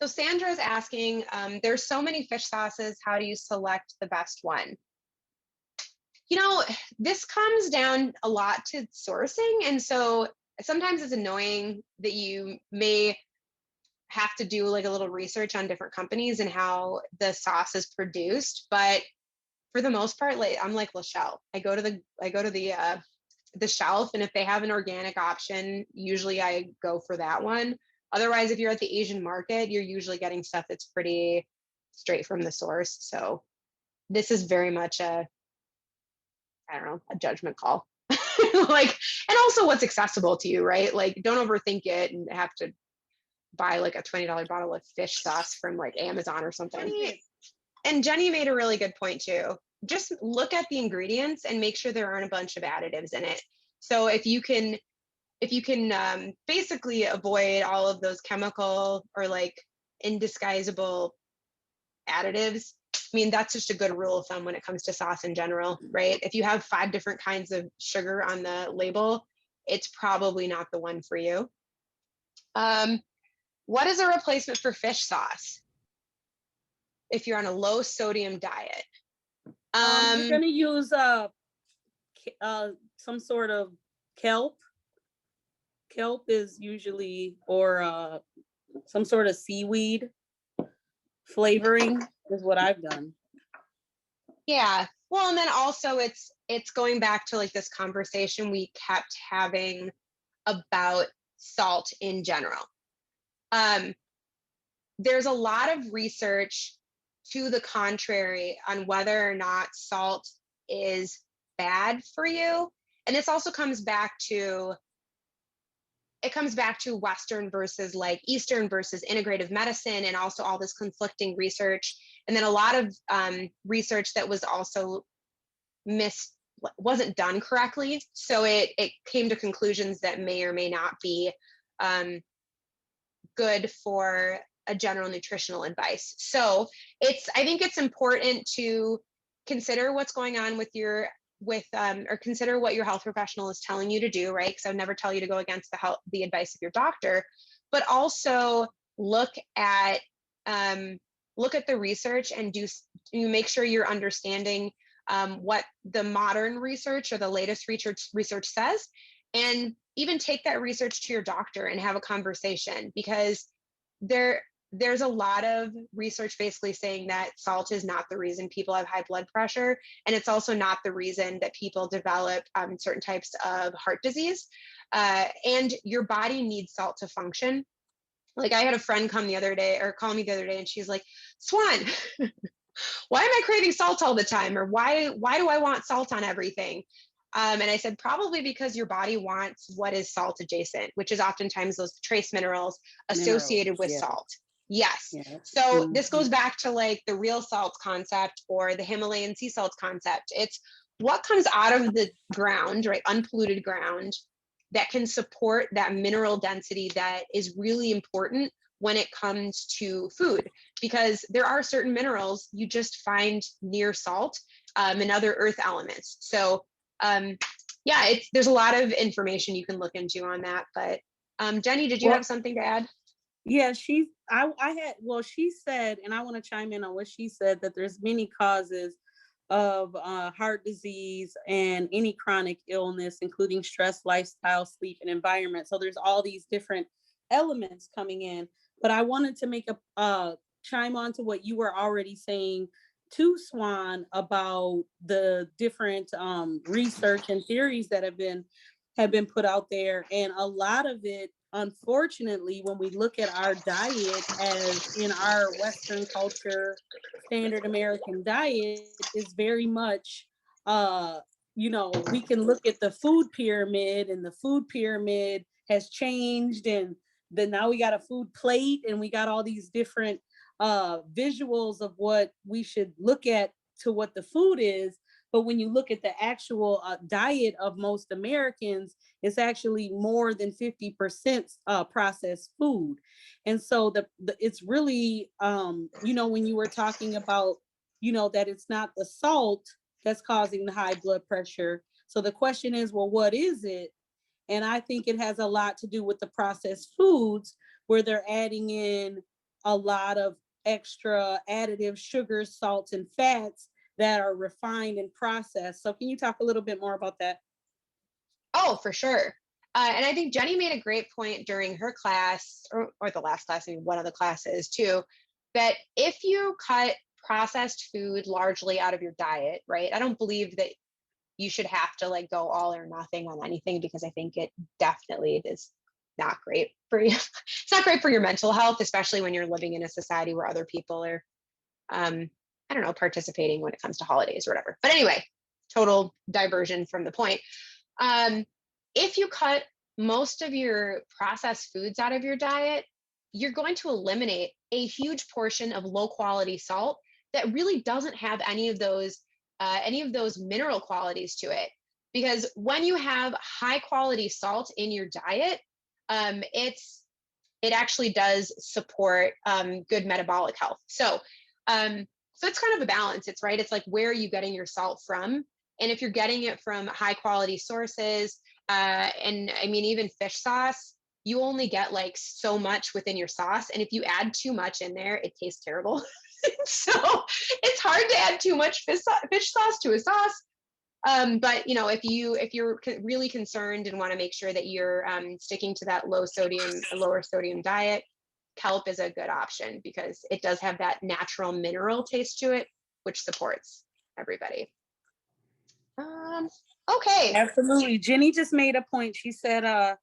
So Sandra is asking, there's so many fish sauces. How do you select the best one? This comes down a lot to sourcing. And so sometimes it's annoying that you may have to do like a little research on different companies and how the sauce is produced. But for the most part, like I'm like Lachelle. I go to the shelf, and if they have an organic option, usually I go for that one. Otherwise, if you're at the Asian market, you're usually getting stuff that's pretty straight from the source. So this is very much a judgment call. Like, and also what's accessible to you, right? Like, don't overthink it and have to buy like a $20 bottle of fish sauce from like Amazon or something. And Jenny made a really good point too. Just look at the ingredients and make sure there aren't a bunch of additives in it. So if you can basically avoid all of those chemical or like indisguisable additives, I mean, that's just a good rule of thumb when it comes to sauce in general, right? If you have 5 different kinds of sugar on the label, it's probably not the one for you. What is a replacement for fish sauce if you're on a low sodium diet? You're going to use some sort of kelp. Kelp is usually, or some sort of seaweed flavoring is what I've done. Yeah. Well, and then also it's going back to like this conversation we kept having about salt in general. There's a lot of research to the contrary on whether or not salt is bad for you. And this also comes back to Western versus like Eastern versus integrative medicine, and also all this conflicting research. And then a lot of research that was also wasn't done correctly. So it came to conclusions that may or may not be good for a general nutritional advice. So I think it's important to consider what's going on or consider what your health professional is telling you to do, right? Because I would never tell you to go against the advice of your doctor, but also look at the research and you make sure you're understanding what the modern research or the latest research says, and even take that research to your doctor and have a conversation, because there's a lot of research basically saying that salt is not the reason people have high blood pressure. And it's also not the reason that people develop certain types of heart disease. And your body needs salt to function. Like I had a friend call me the other day, and she's like, Suan, why am I craving salt all the time? Or why do I want salt on everything? And I said, probably because your body wants what is salt adjacent, which is oftentimes those trace minerals associated with salt. Yes. So this goes back to like the real salts concept or the Himalayan sea salts concept. It's what comes out of the ground, right? Unpolluted ground that can support that mineral density that is really important when it comes to food, because there are certain minerals you just find near salt and other earth elements. So there's a lot of information you can look into on that. But Jenny, did you have something to add? Yeah, she said, and I want to chime in on what she said, that there's many causes of heart disease and any chronic illness, including stress, lifestyle, sleep, and environment. So there's all these different elements coming in. But I wanted to make a chime on to what you were already saying to Suan about the different research and theories that have been put out there. And a lot of it, unfortunately, when we look at our diet as in our Western culture, standard American diet is very much, we can look at the food pyramid, and the food pyramid has changed, and then now we got a food plate, and we got all these different visuals of what we should look at to what the food is. But when you look at the actual diet of most Americans, it's actually more than 50% processed food. And so it's really, when you were talking about, that it's not the salt that's causing the high blood pressure. So the question is, well, what is it? And I think it has a lot to do with the processed foods, where they're adding in a lot of extra additives, sugars, salts, and fats that are refined and processed. So can you talk a little bit more about that? Oh, for sure. And I think Jenny made a great point during her class, or the last class, I mean, one of the classes too, that if you cut processed food largely out of your diet, right? I don't believe that you should have to like go all or nothing on anything, because I think it definitely is not great for you. It's not great for your mental health, especially when you're living in a society where other people are, participating when it comes to holidays or whatever. But anyway, total diversion from the point. If you cut most of your processed foods out of your diet, you're going to eliminate a huge portion of low quality salt that really doesn't have any of those mineral qualities to it. Because when you have high quality salt in your diet, it actually does support good metabolic health. So it's kind of a balance. It's right. It's like, where are you getting your salt from? And if you're getting it from high quality sources, and I mean, even fish sauce, you only get like so much within your sauce. And if you add too much in there, it tastes terrible. So it's hard to add too much fish sauce to a sauce. But if you're really concerned and want to make sure that you're sticking to that lower sodium diet, kelp is a good option because it does have that natural mineral taste to it, which supports everybody. Okay. Absolutely. Jenny just made a point. She said,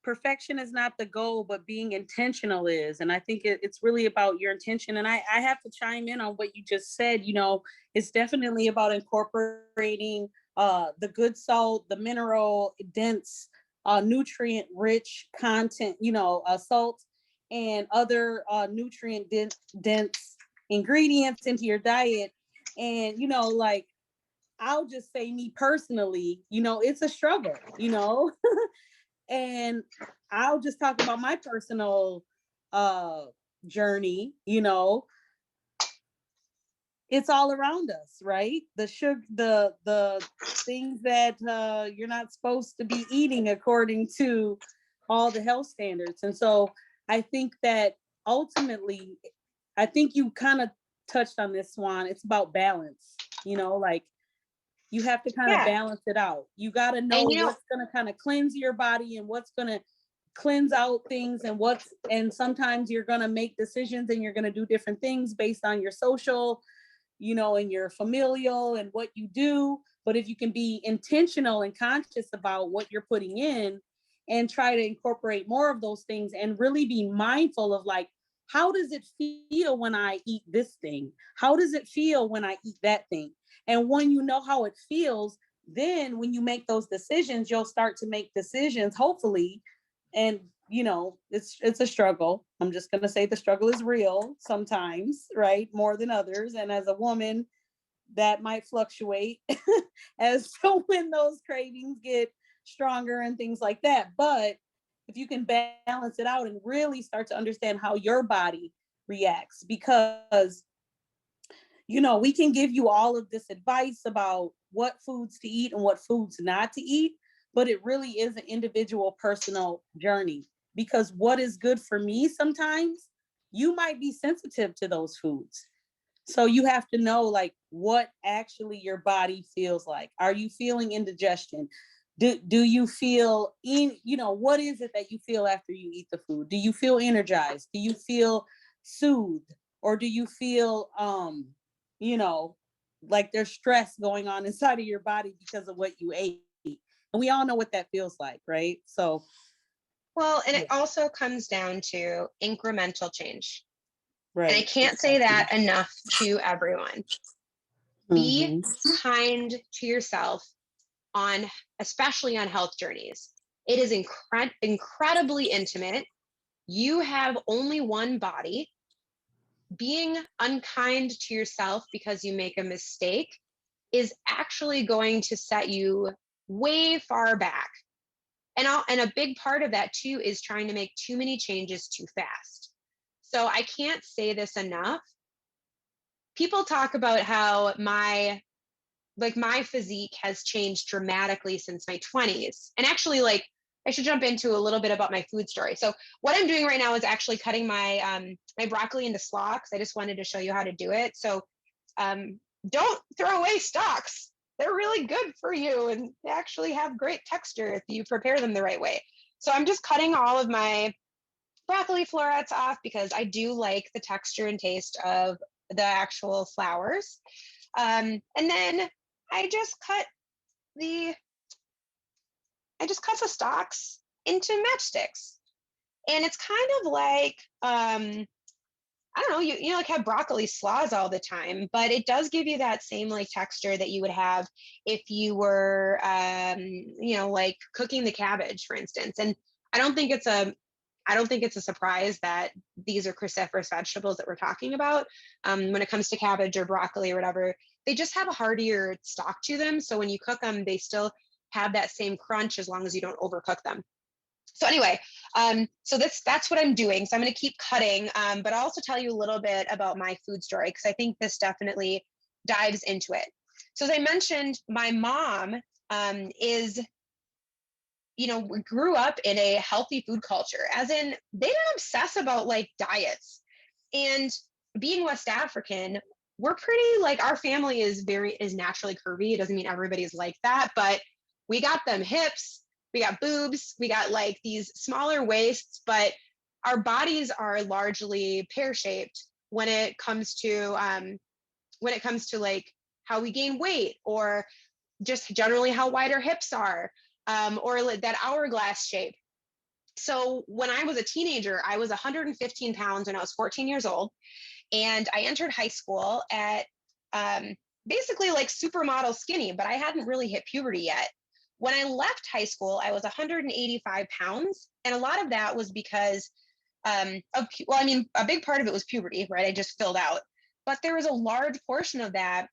perfection is not the goal, but being intentional is. And I think it's really about your intention. And I have to chime in on what you just said. You know, it's definitely about incorporating the good salt, the mineral dense, nutrient rich content, you know, salt and other nutrient dense ingredients into your diet. And, you know, like, I'll just say me personally, you know, it's a struggle, you know, and I'll just talk about my personal journey, you know, it's all around us, right? The sugar, the things that you're not supposed to be eating according to all the health standards. And so I think that ultimately, I think you kind of touched on this, Swan. It's about balance, you know, like you have to kind of balance it out. You got to know what's going to kind of cleanse your body and what's going to cleanse out things and sometimes you're going to make decisions and you're going to do different things based on your social, you know, and your familial and what you do. But if you can be intentional and conscious about what you're putting in and try to incorporate more of those things and really be mindful of like, how does it feel when I eat this thing? How does it feel when I eat that thing? And when you know how it feels, then when you make those decisions, you'll start to make decisions, hopefully. And, you know, it's a struggle. I'm just going to say the struggle is real sometimes, right? More than others. And as a woman, that might fluctuate as to when those cravings get stronger and things like that. But if you can balance it out and really start to understand how your body reacts, because, you know, we can give you all of this advice about what foods to eat and what foods not to eat, but it really is an individual personal journey, because what is good for me sometimes, you might be sensitive to those foods. So you have to know like what actually your body feels like. Are you feeling indigestion? Do you feel you know, what is it that you feel after you eat the food? Do you feel energized? Do you feel soothed? Or do you feel, you know, like there's stress going on inside of your body because of what you ate? And we all know what that feels like, right? So. Well, and it also comes down to incremental change. Right. And I can't say that enough to everyone. Be kind to yourself especially on health journeys. It is incredibly intimate. You have only one body. Being unkind to yourself because you make a mistake is actually going to set you way far back. And a big part of that too is trying to make too many changes too fast. So I can't say this enough. People talk about how my physique has changed dramatically since my 20s. And actually, like, I should jump into a little bit about my food story. So what I'm doing right now is actually cutting my my broccoli into slaw, because I just wanted to show you how to do it. So don't throw away stalks. They're really good for you and they actually have great texture if you prepare them the right way. So I'm just cutting all of my broccoli florets off because I do like the texture and taste of the actual flowers. And then I just cut the stalks into matchsticks. And it's kind of like, I don't know, you like have broccoli slaws all the time, but it does give you that same like texture that you would have if you were, you know, like cooking the cabbage, for instance. And I don't think it's a surprise that these are cruciferous vegetables that we're talking about. When it comes to cabbage or broccoli or whatever, they just have a heartier stalk to them. So when you cook them, they still have that same crunch as long as you don't overcook them. So anyway, so that's what I'm doing. So I'm going to keep cutting, but I'll also tell you a little bit about my food story, because I think this definitely dives into it. So as I mentioned, my mom is, you know, we grew up in a healthy food culture, as in they didn't obsess about like diets. And being West African, we're pretty like, our family is naturally curvy. It doesn't mean everybody's like that, but we got them hips, we got boobs, we got like these smaller waists, but our bodies are largely pear-shaped when it comes to like how we gain weight, or just generally how wide our hips are, or like that hourglass shape. So when I was a teenager, I was 115 pounds when I was 14 years old. And I entered high school at basically like supermodel skinny, but I hadn't really hit puberty yet. When I left high school, I was 185 pounds. And a lot of that was because a big part of it was puberty, right? I just filled out. But there was a large portion of that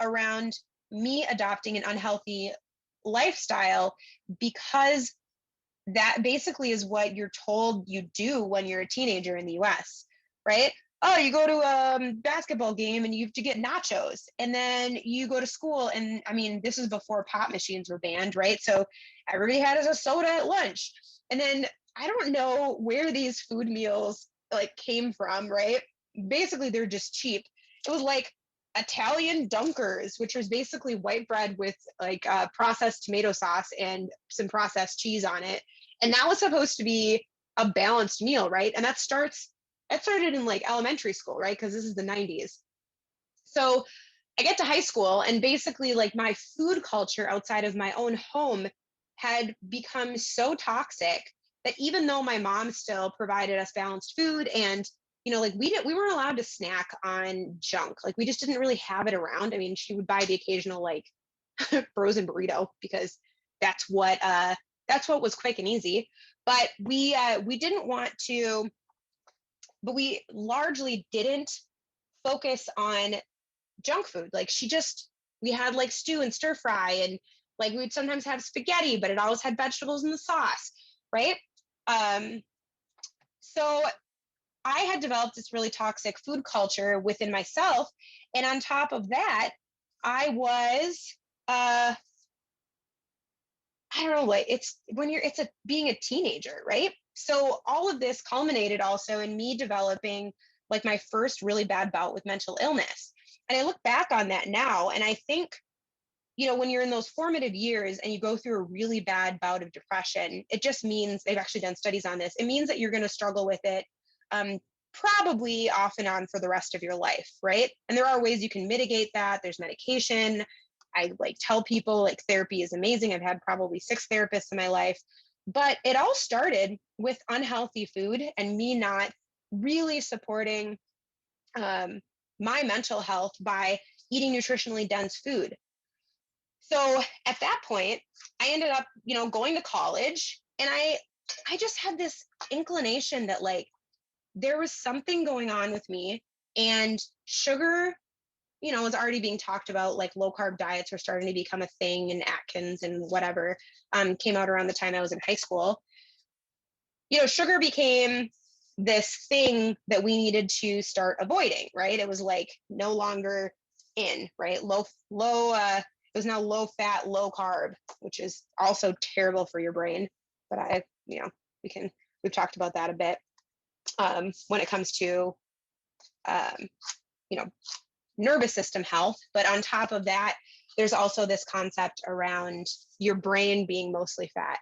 around me adopting an unhealthy lifestyle, because that basically is what you're told you do when you're a teenager in the US, right? Oh, you go to a basketball game and you have to get nachos. And then you go to school, and I mean, this is before pop machines were banned, right? So everybody had a soda at lunch. And then I don't know where these food meals like came from, right? Basically, they're just cheap. It was like Italian dunkers, which was basically white bread with like processed tomato sauce and some processed cheese on it. And that was supposed to be a balanced meal, right? And that started in like elementary school, right? Because this is the 90s. So I get to high school, and basically like my food culture outside of my own home had become so toxic that even though my mom still provided us balanced food, and like we weren't allowed to snack on junk. Like we just didn't really have it around. I mean, she would buy the occasional like frozen burrito because that's what was quick and easy. But we didn't want to, but we largely didn't focus on junk food. Like we had like stew and stir fry, and like we'd sometimes have spaghetti, but it always had vegetables in the sauce, right? So I had developed this really toxic food culture within myself. And on top of that, I was, I don't know, like being a teenager, right? So all of this culminated also in me developing like my first really bad bout with mental illness. And I look back on that now, and I think, when you're in those formative years and you go through a really bad bout of depression, it just means, they've actually done studies on this, it means that you're going to struggle with it probably off and on for the rest of your life, right? And there are ways you can mitigate that. There's medication. I like tell people like therapy is amazing. I've had probably 6 therapists in my life, but it all started with unhealthy food and me not really supporting my mental health by eating nutritionally dense food. So at that point, I ended up, going to college, and I just had this inclination that like there was something going on with me, and sugar, was already being talked about. Like low carb diets were starting to become a thing, and Atkins and whatever came out around the time I was in high school. Sugar became this thing that we needed to start avoiding, right? It was like no longer in, right? It was now low fat, low carb, which is also terrible for your brain. But we've talked about that a bit when it comes to, nervous system health. But on top of that, there's also this concept around your brain being mostly fat.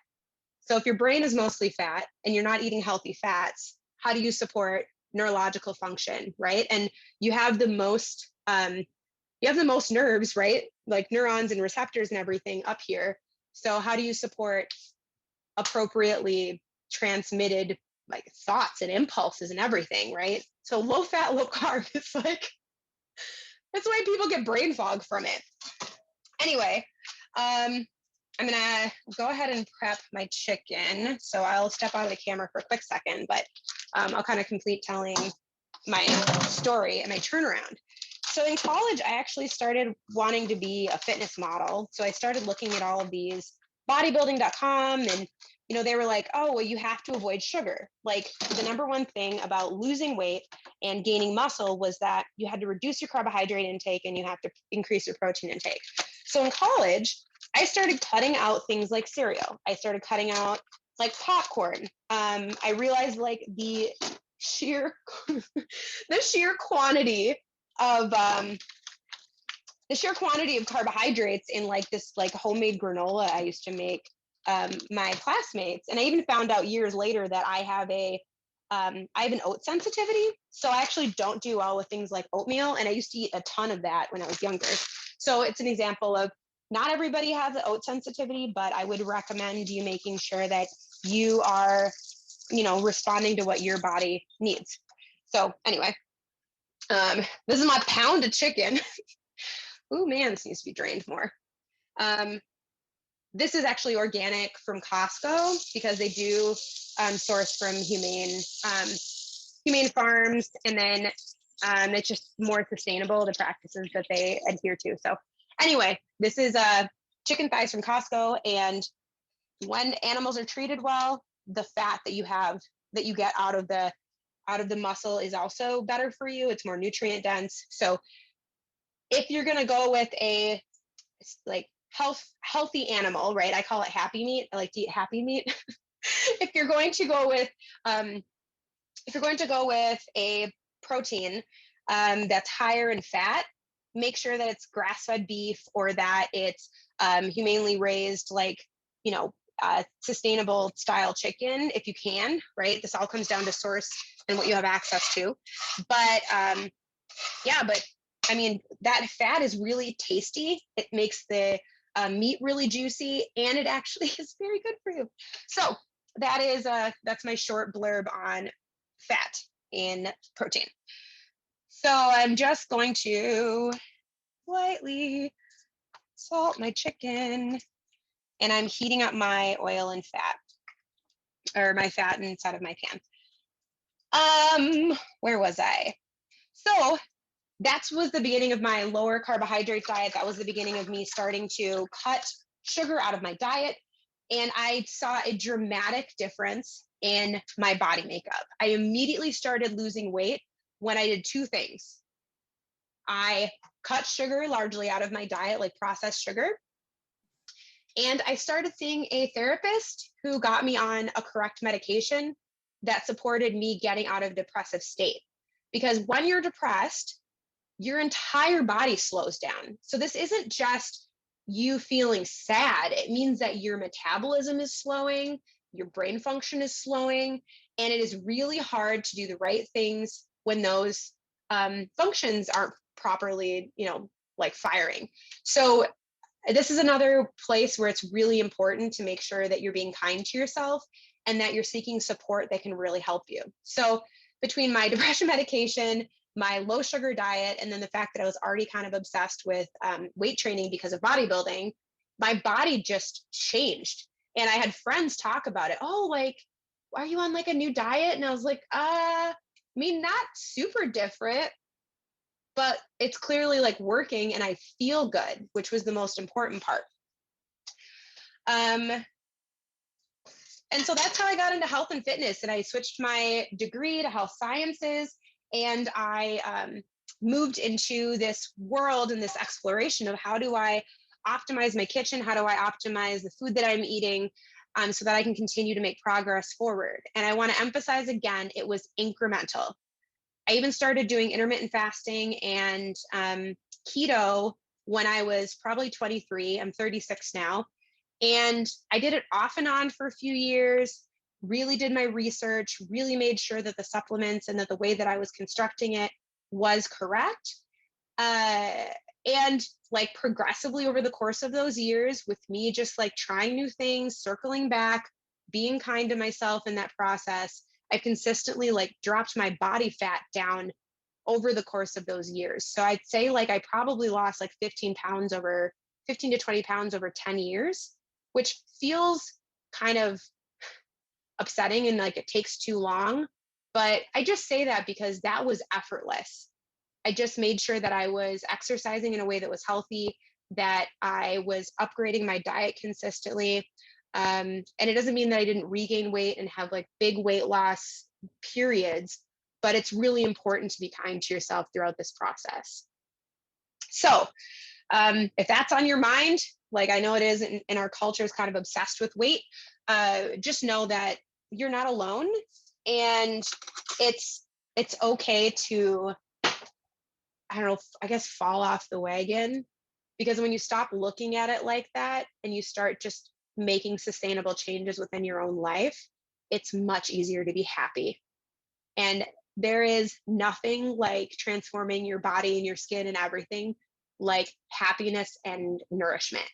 So if your brain is mostly fat and you're not eating healthy fats, how do you support neurological function, right? And you have the most nerves, right? Like neurons and receptors and everything up here. So how do you support appropriately transmitted like thoughts and impulses and everything, right? So low fat, low carb, it's like, that's why people get brain fog from it. Anyway, I'm gonna go ahead and prep my chicken. So I'll step out of the camera for a quick second, but I'll kind of complete telling my story and my turnaround. So in college, I actually started wanting to be a fitness model. So I started looking at all of these bodybuilding.com, and they were like, oh, well, you have to avoid sugar. Like the number one thing about losing weight and gaining muscle was that you had to reduce your carbohydrate intake and you have to increase your protein intake. So in college, I started cutting out things like cereal. I started cutting out like popcorn. I realized like the sheer quantity of carbohydrates in like this like homemade granola I used to make my classmates. And I even found out years later that I have a I have an oat sensitivity. So I actually don't do well with things like oatmeal. And I used to eat a ton of that when I was younger. So it's an example of not everybody has an oat sensitivity, but I would recommend you making sure that you are, responding to what your body needs. So anyway, this is my pound of chicken. Oh man, this needs to be drained more. This is actually organic from Costco because they do source from humane farms, and then it's just more sustainable, the practices that they adhere to. So anyway, this is chicken thighs from Costco, and when animals are treated well, the fat that you get out of the muscle is also better for you. It's more nutrient dense. So if you're going to go with a like healthy animal, right? I call it happy meat. I like to eat happy meat. If you're going to go with a protein that's higher in fat, make sure that it's grass-fed beef or that it's humanely raised, sustainable style chicken if you can, right? This all comes down to source and what you have access to. But I mean, that fat is really tasty. It makes the meat really juicy, and it actually is very good for you. So that's my short blurb on fat in protein. So I'm just going to lightly salt my chicken, and I'm heating up my oil and fat, or my fat inside of my pan. Where was I? So that was the beginning of my lower carbohydrate diet. That was the beginning of me starting to cut sugar out of my diet. And I saw a dramatic difference in my body makeup. I immediately started losing weight when I did two things. I cut sugar largely out of my diet, like processed sugar. And I started seeing a therapist who got me on a correct medication that supported me getting out of a depressive state. Because when you're depressed, your entire body slows down. So this isn't just you feeling sad. It means that your metabolism is slowing, your brain function is slowing, and it is really hard to do the right things when those functions aren't properly, firing. So this is another place where it's really important to make sure that you're being kind to yourself and that you're seeking support that can really help you. So between my depression medication, my low sugar diet, and then the fact that I was already kind of obsessed with weight training because of bodybuilding, my body just changed. And I had friends talk about it. Oh, are you on a new diet? And I was like, not super different, but it's clearly working and I feel good, which was the most important part. And so that's how I got into health and fitness. And I switched my degree to health sciences, and I moved into this world and this exploration of how do I optimize my kitchen? How do I optimize the food that I'm eating so that I can continue to make progress forward? And I want to emphasize again, it was incremental. I even started doing intermittent fasting and keto when I was probably 23. I'm 36 now. And I did it off and on for a few years, really did my research, really made sure that the supplements and that the way that I was constructing it was correct. And progressively over the course of those years, with me just trying new things, circling back, being kind to myself in that process, I've consistently dropped my body fat down over the course of those years. So I'd say I probably lost 15 to 20 pounds over 10 years, which feels kind of upsetting and it takes too long. But I just say that because that was effortless. I just made sure that I was exercising in a way that was healthy, that I was upgrading my diet consistently. And it doesn't mean that I didn't regain weight and have big weight loss periods, but it's really important to be kind to yourself throughout this process. So if that's on your mind, I know it is in our culture is kind of obsessed with weight, just know that you're not alone, and it's okay to, fall off the wagon, because when you stop looking at it like that and you start just making sustainable changes within your own life, it's much easier to be happy. And there is nothing like transforming your body and your skin and everything like happiness and nourishment.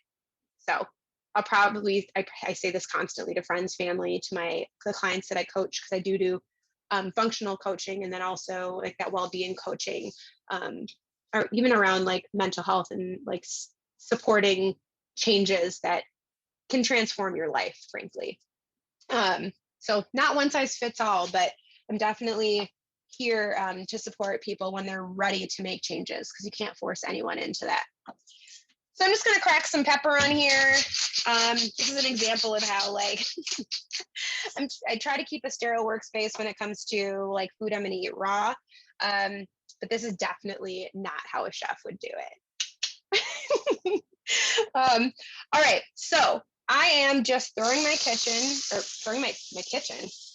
So I say this constantly to friends, family, to the clients that I coach, because I do functional coaching, and then also like that well-being coaching, or even around like mental health and like supporting changes that can transform your life, frankly. So not one size fits all, but I'm definitely here to support people when they're ready to make changes, because you can't force anyone into that. So I'm just going to crack some pepper on here. This is an example of how like I try to keep a sterile workspace when it comes to like food I'm going to eat raw. But this is definitely not how a chef would do it. All right, so I am just throwing my kitchen.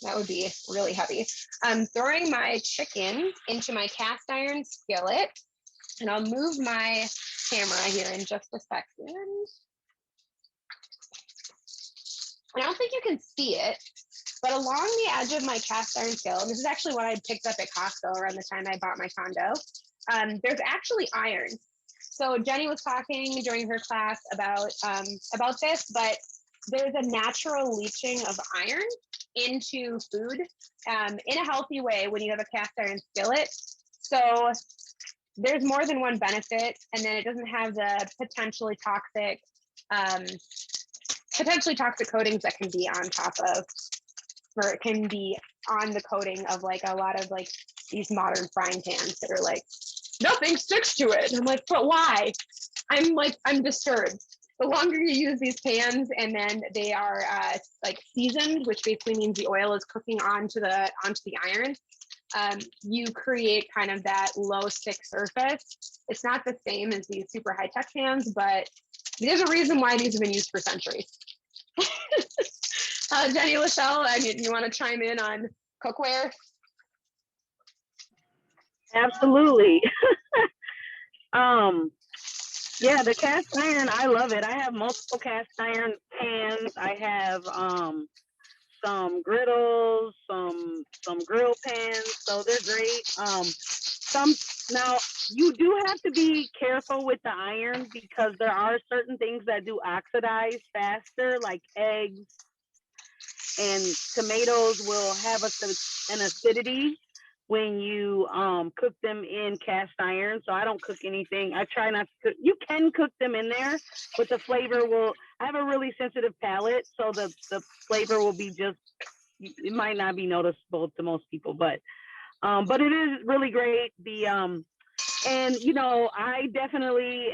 That would be really heavy. I'm throwing my chicken into my cast iron skillet, and I'll move my camera here in just a second. I don't think you can see it, but along the edge of my cast iron skillet, and this is actually what I picked up at Costco around the time I bought my condo, there's actually iron. So Jenny was talking during her class about this, but there's a natural leaching of iron into food in a healthy way when you have a cast iron skillet. So there's more than one benefit, and then it doesn't have the potentially toxic coatings that can be on top of, or it can be on the coating of like a lot of like these modern frying pans that are like, nothing sticks to it. And I'm like, but why? I'm disturbed. The longer you use these pans, and then they are like seasoned, which basically means the oil is cooking onto the iron, you create kind of that low stick surface. It's not the same as these super high tech pans, but there's a reason why these have been used for centuries. Jenny, Lachelle, you want to chime in on cookware? Absolutely. Yeah, the cast iron, I love it. I have multiple cast iron pans. I have some griddles, some grill pans, so they're great. Now you do have to be careful with the iron, because there are certain things that do oxidize faster, like eggs and tomatoes will have an acidity when you cook them in cast iron. So I don't cook anything. I try not to cook. You can cook them in there, but the flavor I have a really sensitive palate, so the flavor will be it might not be noticeable to most people, but it is really great. And I definitely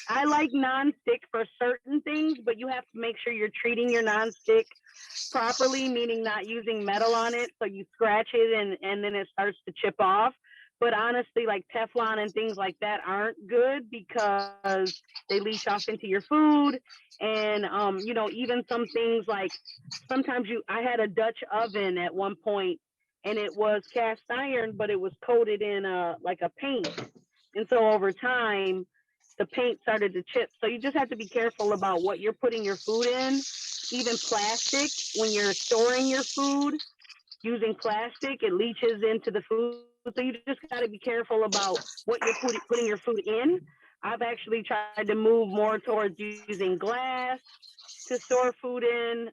I like nonstick for certain things, but you have to make sure you're treating your nonstick properly, meaning not using metal on it, so you scratch it and then it starts to chip off. But honestly, like Teflon and things like that aren't good, because they leach off into your food. And even some things like sometimes I had a Dutch oven at one point, and it was cast iron, but it was coated in a paint. And so over time, the paint started to chip. So you just have to be careful about what you're putting your food in. Even plastic, when you're storing your food, using plastic, it leaches into the food. So you just got to be careful about what you're putting your food in. I've actually tried to move more towards using glass to store food in.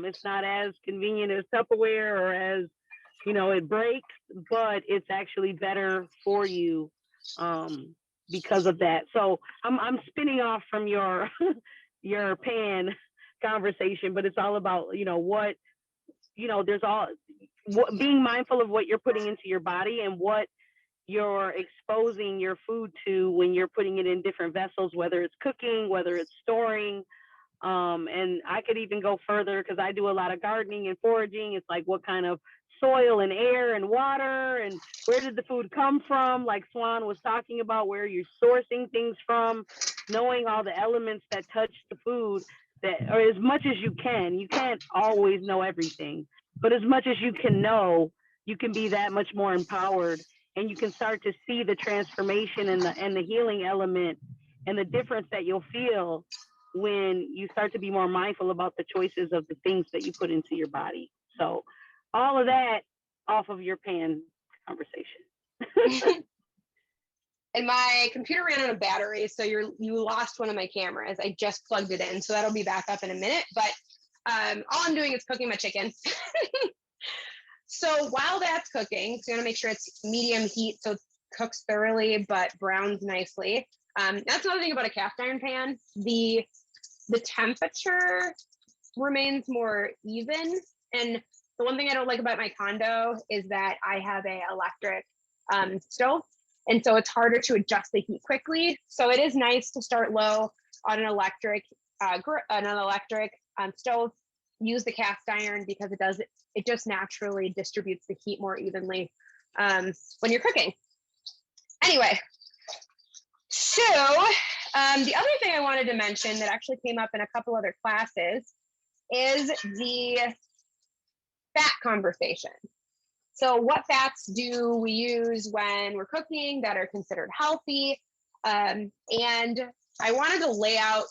It's not as convenient as Tupperware, or as, it breaks, but it's actually better for you because of that. So I'm spinning off from your your pan conversation, but it's all about being mindful of what you're putting into your body and what you're exposing your food to when you're putting it in different vessels, whether it's cooking, whether it's storing. And I could even go further, because I do a lot of gardening and foraging. It's like, what kind of soil and air and water, and where did the food come from? Like Suan was talking about, where you're sourcing things from, knowing all the elements that touch the food, or as much as you can. You can't always know everything, but as much as you can know, you can be that much more empowered, and you can start to see the transformation and the healing element and the difference that you'll feel when you start to be more mindful about the choices of the things that you put into your body. So all of that off of your pan conversation. And my computer ran out of battery, so you lost one of my cameras. I just plugged it in, so that'll be back up in a minute. But all I'm doing is cooking my chicken. So while that's cooking, so you want to make sure it's medium heat so it cooks thoroughly but browns nicely. That's another thing about a cast iron pan. The temperature remains more even. And the one thing I don't like about my condo is that I have a electric stove. And so it's harder to adjust the heat quickly. So it is nice to start low on an electric stove. Use the cast iron because it just naturally distributes the heat more evenly when you're cooking. Anyway, so the other thing I wanted to mention that actually came up in a couple other classes is the fat conversation. So what fats do we use when we're cooking that are considered healthy? And I wanted to lay out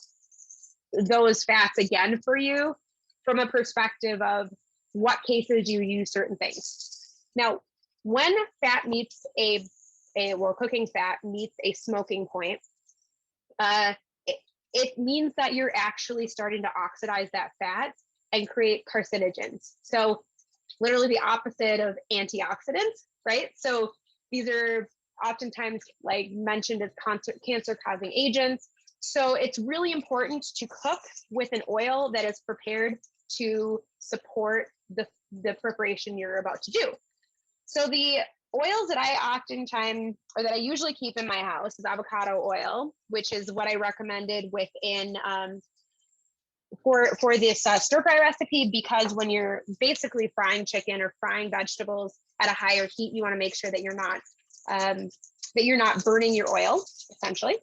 those fats again for you from a perspective of what cases you use certain things. Now, when fat meets cooking fat meets a smoking point, it means that you're actually starting to oxidize that fat and create carcinogens. So literally the opposite of antioxidants, right? So these are oftentimes like mentioned as cancer causing agents. So it's really important to cook with an oil that is prepared to support the preparation you're about to do. So the oils that I usually keep in my house is avocado oil, which is what I recommended within for this stir fry recipe, because when you're basically frying chicken or frying vegetables at a higher heat, you want to make sure that you're not burning your oil, essentially.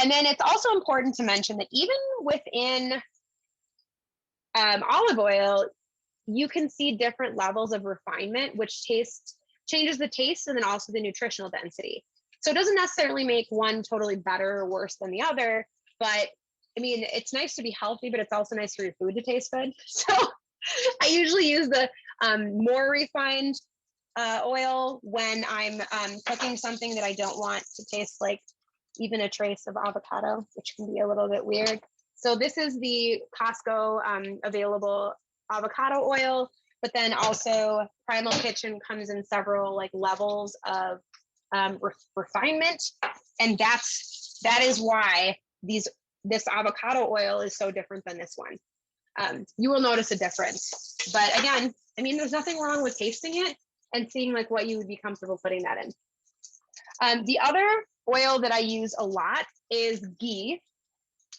And then it's also important to mention that even within olive oil, you can see different levels of refinement, which changes the taste and then also the nutritional density. So it doesn't necessarily make one totally better or worse than the other, but I mean, it's nice to be healthy, but it's also nice for your food to taste good. So I usually use the more refined oil when I'm cooking something that I don't want to taste like even a trace of avocado, which can be a little bit weird. So this is the Costco available avocado oil, but then also Primal Kitchen comes in several like levels of refinement, and that is why this avocado oil is so different than this one. You will notice a difference, but again, I mean, there's nothing wrong with tasting it and seeing like what you would be comfortable putting that in. The other oil that I use a lot is ghee.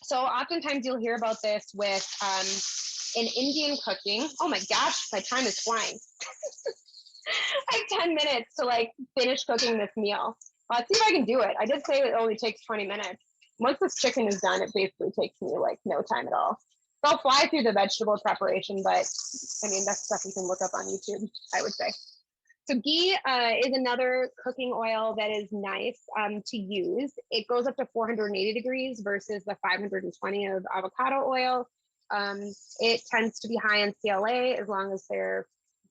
So oftentimes you'll hear about this with in Indian cooking. Oh my gosh, my time is flying. I have 10 minutes to like finish cooking this meal. Let's see if I can do it. I did say it only takes 20 minutes. Once this chicken is done, it basically takes me like no time at all. So I'll fly through the vegetable preparation, but I mean, that's stuff you can look up on YouTube, I would say. So ghee is another cooking oil that is nice to use. It goes up to 480 degrees versus the 520 of avocado oil. It tends to be high in CLA as long as they're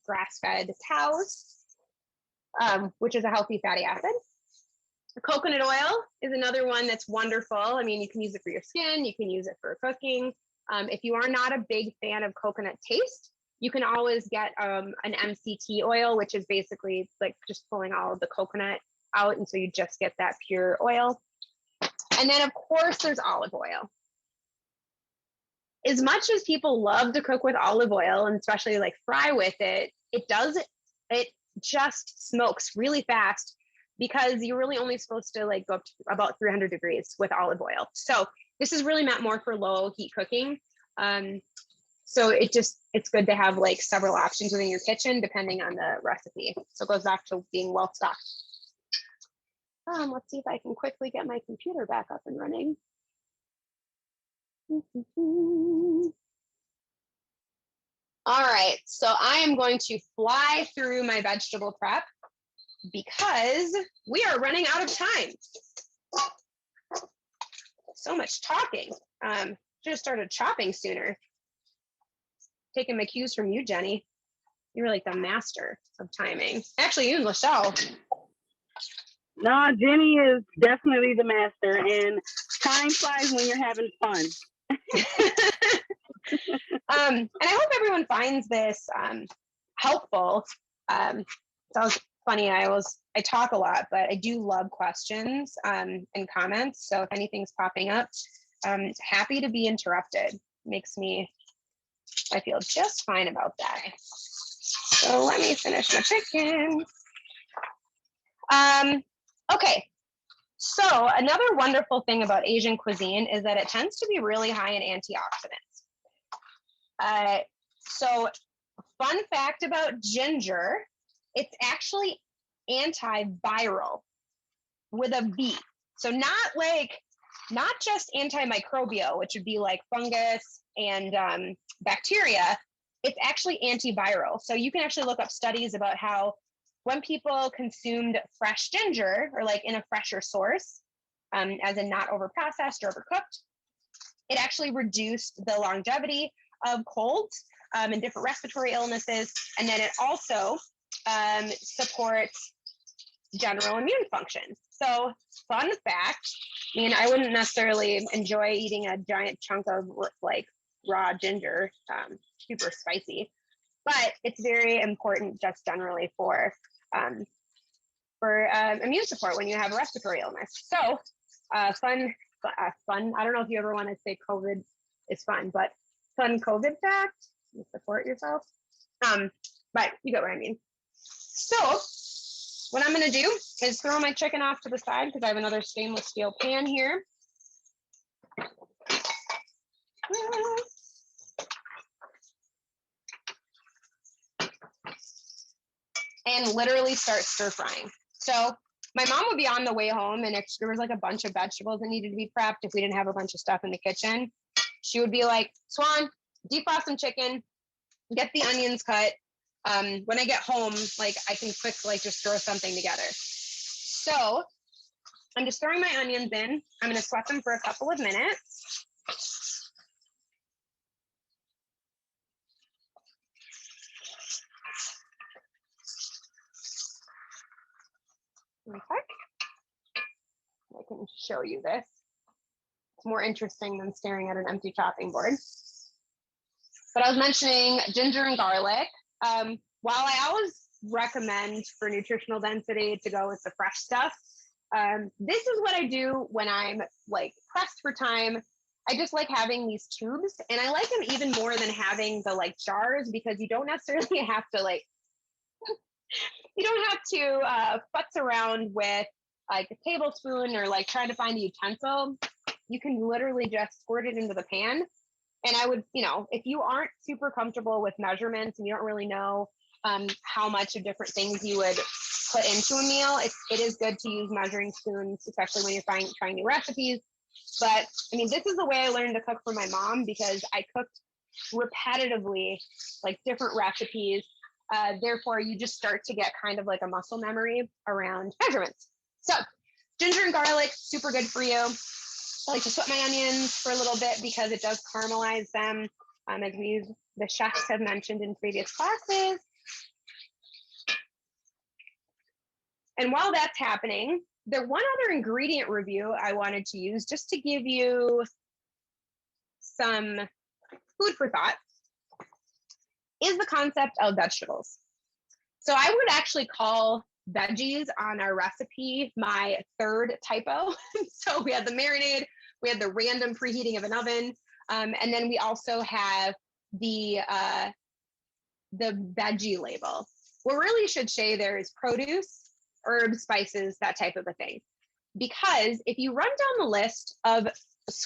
grass-fed cows, which is a healthy fatty acid. Coconut oil is another one that's wonderful. I mean, you can use it for your skin, you can use it for cooking. If you are not a big fan of coconut taste, you can always get an MCT oil, which is basically like just pulling all of the coconut out, and so you just get that pure oil. And then of course there's olive oil. As much as people love to cook with olive oil and especially like fry with it, it just smokes really fast because you're really only supposed to like go up to about 300 degrees with olive oil. So this is really meant more for low heat cooking. So it's good to have like several options within your kitchen depending on the recipe. So it goes back to being well stocked. Let's see if I can quickly get my computer back up and running. All right, so I am going to fly through my vegetable prep because we are running out of time. So much talking. Should have started chopping sooner. Taking my cues from you, Jenny. You're like the master of timing. Actually, you and Lachelle. No, Jenny is definitely the master, and time flies when you're having fun. And I hope everyone finds this helpful. Sounds funny. I talk a lot, but I do love questions and comments. So if anything's popping up, happy to be interrupted. I feel just fine about that. So let me finish my chicken. Okay. So another wonderful thing about Asian cuisine is that it tends to be really high in antioxidants. So fun fact about ginger, it's actually antiviral with a V. So not just antimicrobial, which would be like fungus and bacteria, it's actually antiviral. So you can actually look up studies about how when people consumed fresh ginger or like in a fresher source, as in not overprocessed or overcooked, it actually reduced the longevity of colds and different respiratory illnesses. And then it also supports general immune function. So fun fact, I mean, I wouldn't necessarily enjoy eating a giant chunk of like raw ginger, super spicy, but it's very important just generally for immune support when you have a respiratory illness. So fun. I don't know if you ever want to say COVID is fun, but fun COVID fact, you support yourself. But you get what I mean. So what I'm gonna do is throw my chicken off to the side because I have another stainless steel pan here. And literally start stir frying. So my mom would be on the way home, and if there was like a bunch of vegetables that needed to be prepped, if we didn't have a bunch of stuff in the kitchen, she would be like, Swan, defrost some chicken, get the onions cut. When I get home, like I can quick like just throw something together. So I'm just throwing my onions in. I'm gonna sweat them for a couple of minutes. Okay. I can show you this. It's more interesting than staring at an empty chopping board. But I was mentioning ginger and garlic. While I always recommend for nutritional density to go with the fresh stuff, this is what I do when I'm like pressed for time. I just like having these tubes, and I like them even more than having the like jars, because you don't necessarily have to like, you don't have to futz around with like a tablespoon or like trying to find a utensil. You can literally just squirt it into the pan. And I would, if you aren't super comfortable with measurements and you don't really know how much of different things you would put into a meal, it is good to use measuring spoons, especially when you're trying new recipes. But I mean, this is the way I learned to cook for my mom, because I cooked repetitively, like different recipes. Therefore, you just start to get kind of like a muscle memory around measurements. So ginger and garlic, super good for you. I like to sweat my onions for a little bit because it does caramelize them, as the chefs have mentioned in previous classes. And while that's happening, there's one other ingredient review I wanted to use just to give you some food for thought, is the concept of vegetables. So I would actually call veggies on our recipe my third typo. So we had the marinade, we had the random preheating of an oven, and then we also have the veggie label. What really should say there is produce, herbs, spices, that type of a thing. Because if you run down the list of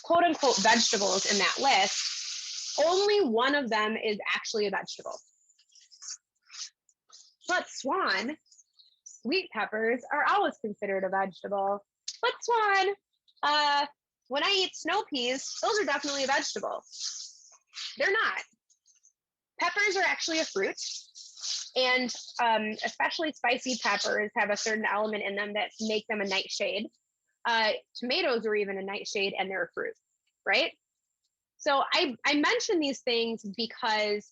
quote unquote vegetables in that list, only one of them is actually a vegetable. But Swan, sweet peppers are always considered a vegetable. But Swan, when I eat snow peas, those are definitely a vegetable. They're not. Peppers are actually a fruit. And especially spicy peppers have a certain element in them that make them a nightshade. Tomatoes are even a nightshade, and they're a fruit, right? So I mention these things because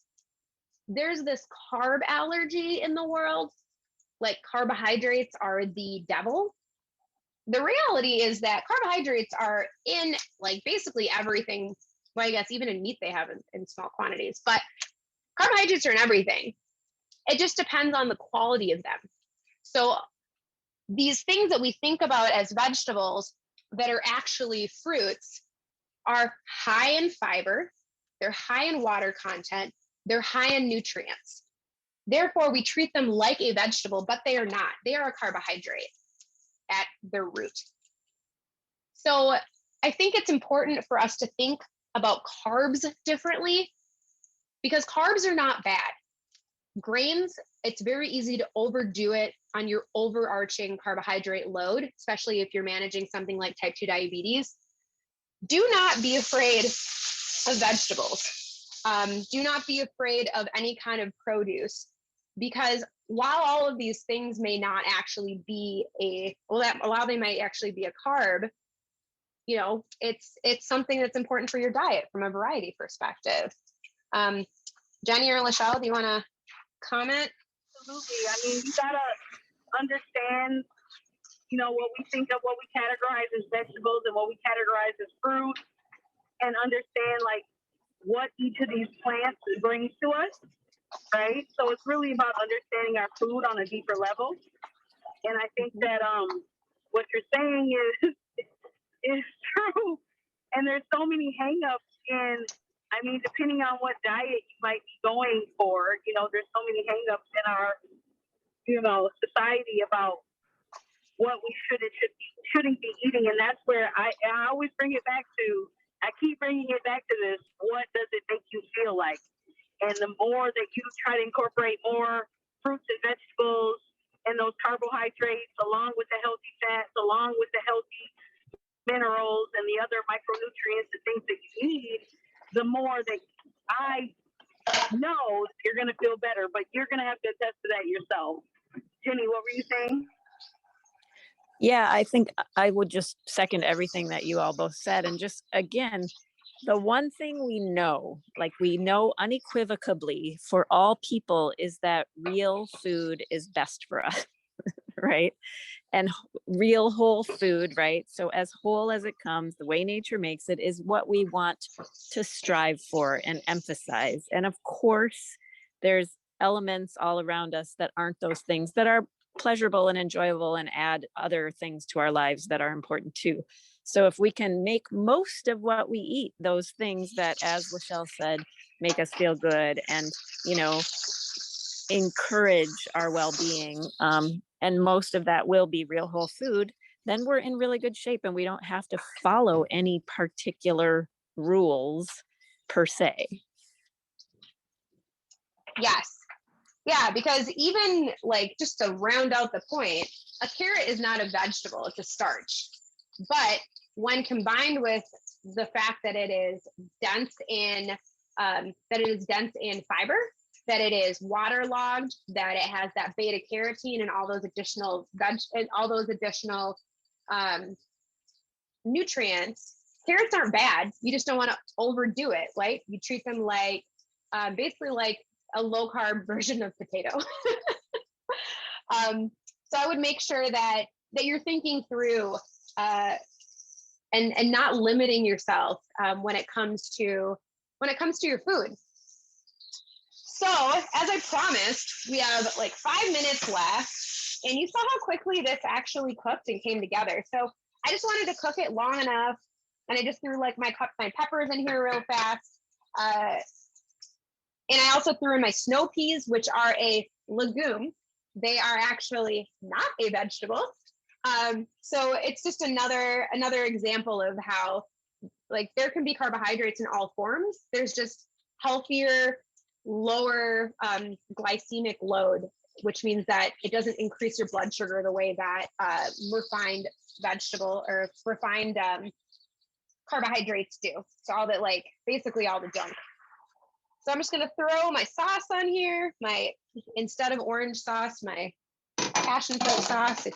there's this carb allergy in the world, like carbohydrates are the devil. The reality is that carbohydrates are in like basically everything. Well, I guess even in meat they have in small quantities, but carbohydrates are in everything. It just depends on the quality of them. So these things that we think about as vegetables that are actually fruits are high in fiber, they're high in water content, they're high in nutrients. Therefore, we treat them like a vegetable, but they are not. They are a carbohydrate at their root. So I think it's important for us to think about carbs differently, because carbs are not bad. Grains, it's very easy to overdo it on your overarching carbohydrate load, especially if you're managing something like type 2 diabetes. Do not be afraid of vegetables. Do not be afraid of any kind of produce, because while all of these things may not actually be while they might actually be a carb, you know, it's something that's important for your diet from a variety perspective. Jenny or Lachelle, do you want to comment? Absolutely. I mean, you gotta understand, you know, what we think of, what we categorize as vegetables and what we categorize as fruit, and understand like what each of these plants brings to us, right? So it's really about understanding our food on a deeper level. And I think that what you're saying is true. And there's so many hangups in, I mean, depending on what diet you might be going for, you know, there's so many hangups in our, you know, society about what we shouldn't be eating. And that's where I always bring it back to, I keep bringing it back to this, what does it make you feel like? And the more that you try to incorporate more fruits and vegetables and those carbohydrates, along with the healthy fats, along with the healthy minerals and the other micronutrients and things that you need, the more that I know you're going to feel better, but you're going to have to attest to that yourself. Jenny, what were you saying? Yeah, I think I would just second everything that you all both said. And just again, the one thing we know, like we know unequivocally for all people, is that real food is best for us, right? And real whole food, right? So as whole as it comes, the way nature makes it, is what we want to strive for and emphasize. And of course, there's elements all around us that aren't those things, that are pleasurable and enjoyable and add other things to our lives that are important too. So if we can make most of what we eat, those things that, as Lachelle said, make us feel good and, you know, encourage our well-being, and most of that will be real whole food, then we're in really good shape and we don't have to follow any particular rules per se. Yes. Yeah, because even like, just to round out the point, a carrot is not a vegetable, it's a starch. But when combined with the fact that it is dense in fiber, that it is waterlogged, that it has that beta carotene and all those additional nutrients, carrots aren't bad. You just don't want to overdo it, right? You treat them like basically like a low carb version of potato. So I would make sure that you're thinking through and not limiting yourself when it comes to your food. So as I promised, we have like 5 minutes left, and you saw how quickly this actually cooked and came together. So I just wanted to cook it long enough, and I just threw like my peppers in here real fast. And I also threw in my snow peas, which are a legume. They are actually not a vegetable. So it's just another example of how like there can be carbohydrates in all forms. There's just healthier, lower glycemic load, which means that it doesn't increase your blood sugar the way that refined vegetable or refined carbohydrates do. So all that, like basically all the junk. So I'm just gonna throw my sauce on here. Instead of orange sauce, my passion fruit sauce. If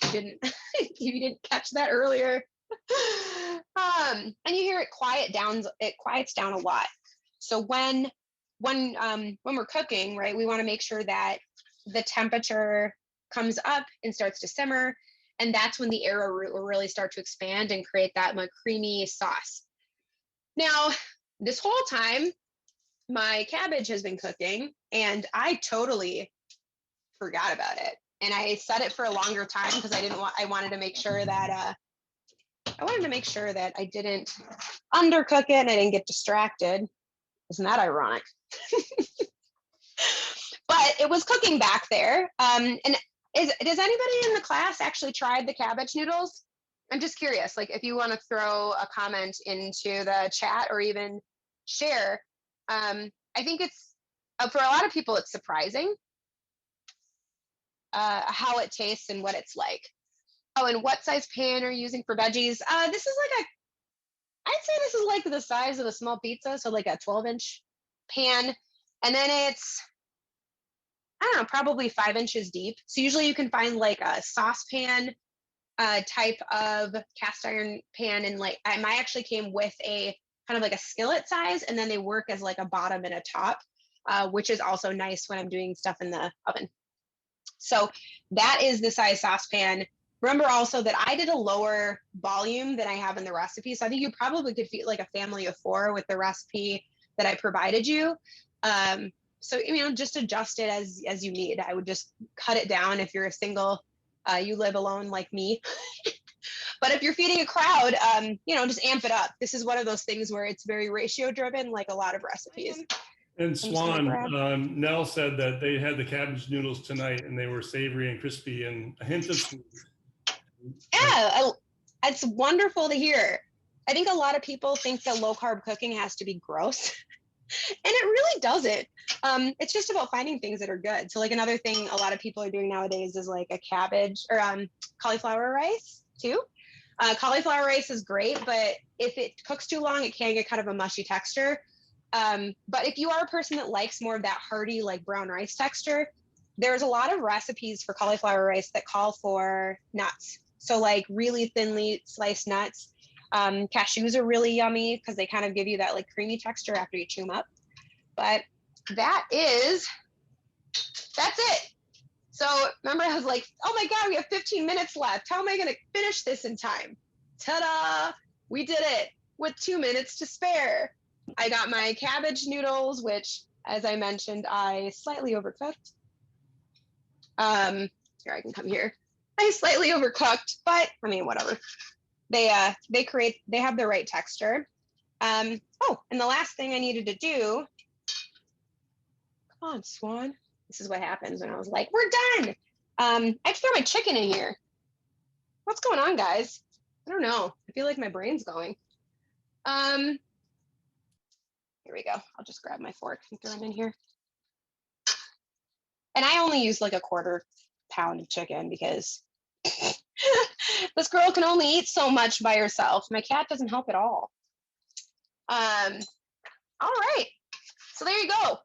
you didn't catch that earlier, and you hear it quiets down a lot. So when when we're cooking, right, we want to make sure that the temperature comes up and starts to simmer. And that's when the arrowroot will really start to expand and create that like creamy sauce. Now, this whole time, my cabbage has been cooking and I totally forgot about it. And I set it for a longer time because I wanted to make sure that I didn't undercook it and I didn't get distracted. Isn't that ironic? But it was cooking back there. And does anybody in the class actually tried the cabbage noodles? I'm just curious, like if you want to throw a comment into the chat or even share. I think it's, for a lot of people, it's surprising how it tastes and what it's like. Oh, and what size pan are you using for veggies? This is like I'd say this is like the size of a small pizza, so like a 12-inch pan. And then it's, I don't know, probably 5 inches deep. So usually you can find like a saucepan type of cast iron pan, and like mine actually came with a kind of like a skillet size, and then they work as like a bottom and a top, which is also nice when I'm doing stuff in the oven. So that is the size saucepan. Remember also that I did a lower volume than I have in the recipe. So I think you probably could feed like a family of 4 with the recipe that I provided you. So, just adjust it as you need. I would just cut it down if you're a single, you live alone like me. But if you're feeding a crowd, just amp it up. This is one of those things where it's very ratio driven, like a lot of recipes. And Suan, Nell said that they had the cabbage noodles tonight and they were savory and crispy and a hint of sweet. Yeah, it's wonderful to hear. I think a lot of people think that low carb cooking has to be gross. And it really doesn't. It's just about finding things that are good. So like another thing a lot of people are doing nowadays is like a cabbage or cauliflower rice too. Cauliflower rice is great, but if it cooks too long, it can get kind of a mushy texture. But if you are a person that likes more of that hearty, like brown rice texture, there's a lot of recipes for cauliflower rice that call for nuts. So like really thinly sliced nuts. Cashews are really yummy because they kind of give you that like creamy texture after you chew them up. But that's it. So remember, I was like, oh my God, we have 15 minutes left. How am I going to finish this in time? Ta-da! We did it with 2 minutes to spare. I got my cabbage noodles, which, as I mentioned, I slightly overcooked. Here, I can come here. I slightly overcooked, but I mean, whatever. They have the right texture. And the last thing I needed to do, come on, Swan. This is what happens when I was like, we're done. I have to throw my chicken in here. What's going on, guys? I don't know. I feel like my brain's going. Here we go. I'll just grab my fork and throw them in here. And I only use like a 1/4 pound of chicken because this girl can only eat so much by herself. My cat doesn't help at all. All right. So there you go.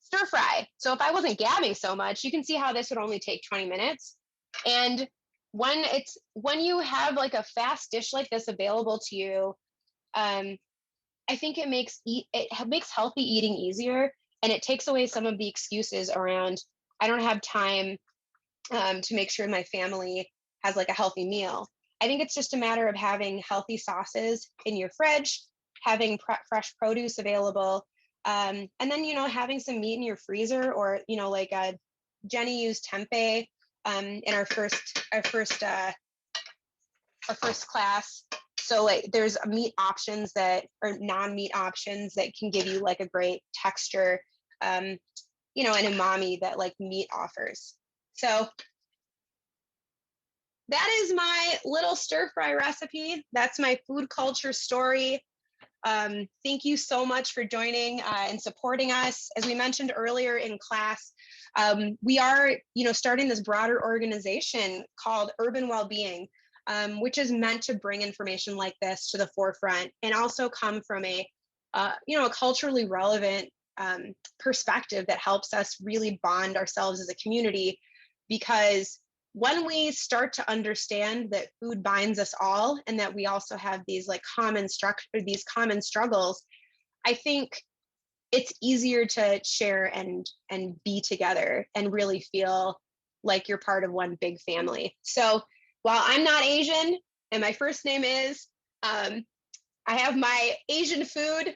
Stir fry. So if I wasn't gabbing so much, you can see how this would only take 20 minutes. And when you have like a fast dish like this available to you, I think it makes healthy eating easier, and it takes away some of the excuses around I don't have time to make sure my family has like a healthy meal. I think it's just a matter of having healthy sauces in your fridge, having fresh produce available, and then having some meat in your freezer, or like Jenny used tempeh in our first class. So like there's meat options or non-meat options that can give you like a great texture, and umami that like meat offers. So that is my little stir fry recipe. That's my food culture story. Thank you so much for joining and supporting us. As we mentioned earlier in class, we are, starting this broader organization called Urban Wellbeing, which is meant to bring information like this to the forefront and also come from a culturally relevant perspective that helps us really bond ourselves as a community. Because when we start to understand that food binds us all and that we also have these like common struggles, I think it's easier to share and be together and really feel like you're part of one big family. So while I'm not Asian and my first name is, I have my Asian food.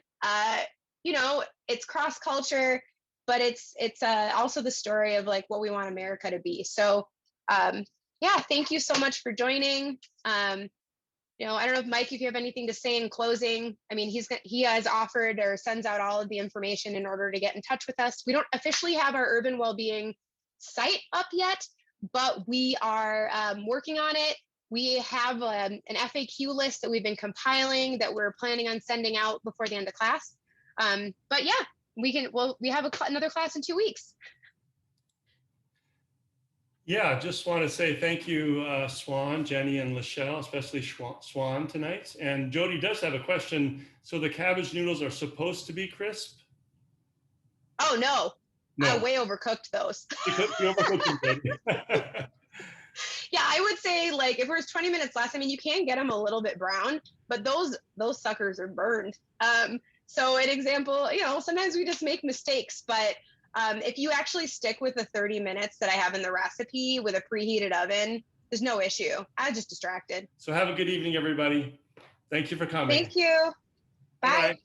You know, it's cross culture, but it's also the story of like what we want America to be. So yeah, thank you so much for joining. You know, I don't know if Mike, if you have anything to say in closing. I mean, he has offered or sends out all of the information in order to get in touch with us. We don't officially have our urban well-being site up yet, but we are working on it. We have an FAQ list that we've been compiling that we're planning on sending out before the end of class. But yeah, we have another class in 2 weeks. Yeah, just want to say thank you, Suan, Jenny, and Lachelle, especially Suan tonight. And Jody does have a question. So the cabbage noodles are supposed to be crisp? Oh no, I No. way overcooked those. You overcooked them, Jody. Yeah, I would say like if it was 20 minutes less, I mean, you can get them a little bit brown, but those suckers are burned. So an example, you know, sometimes we just make mistakes, but if you actually stick with the 30 minutes that I have in the recipe with a preheated oven, there's no issue. I was just distracted. So have a good evening, everybody. Thank you for coming. Thank you. Bye. Bye-bye.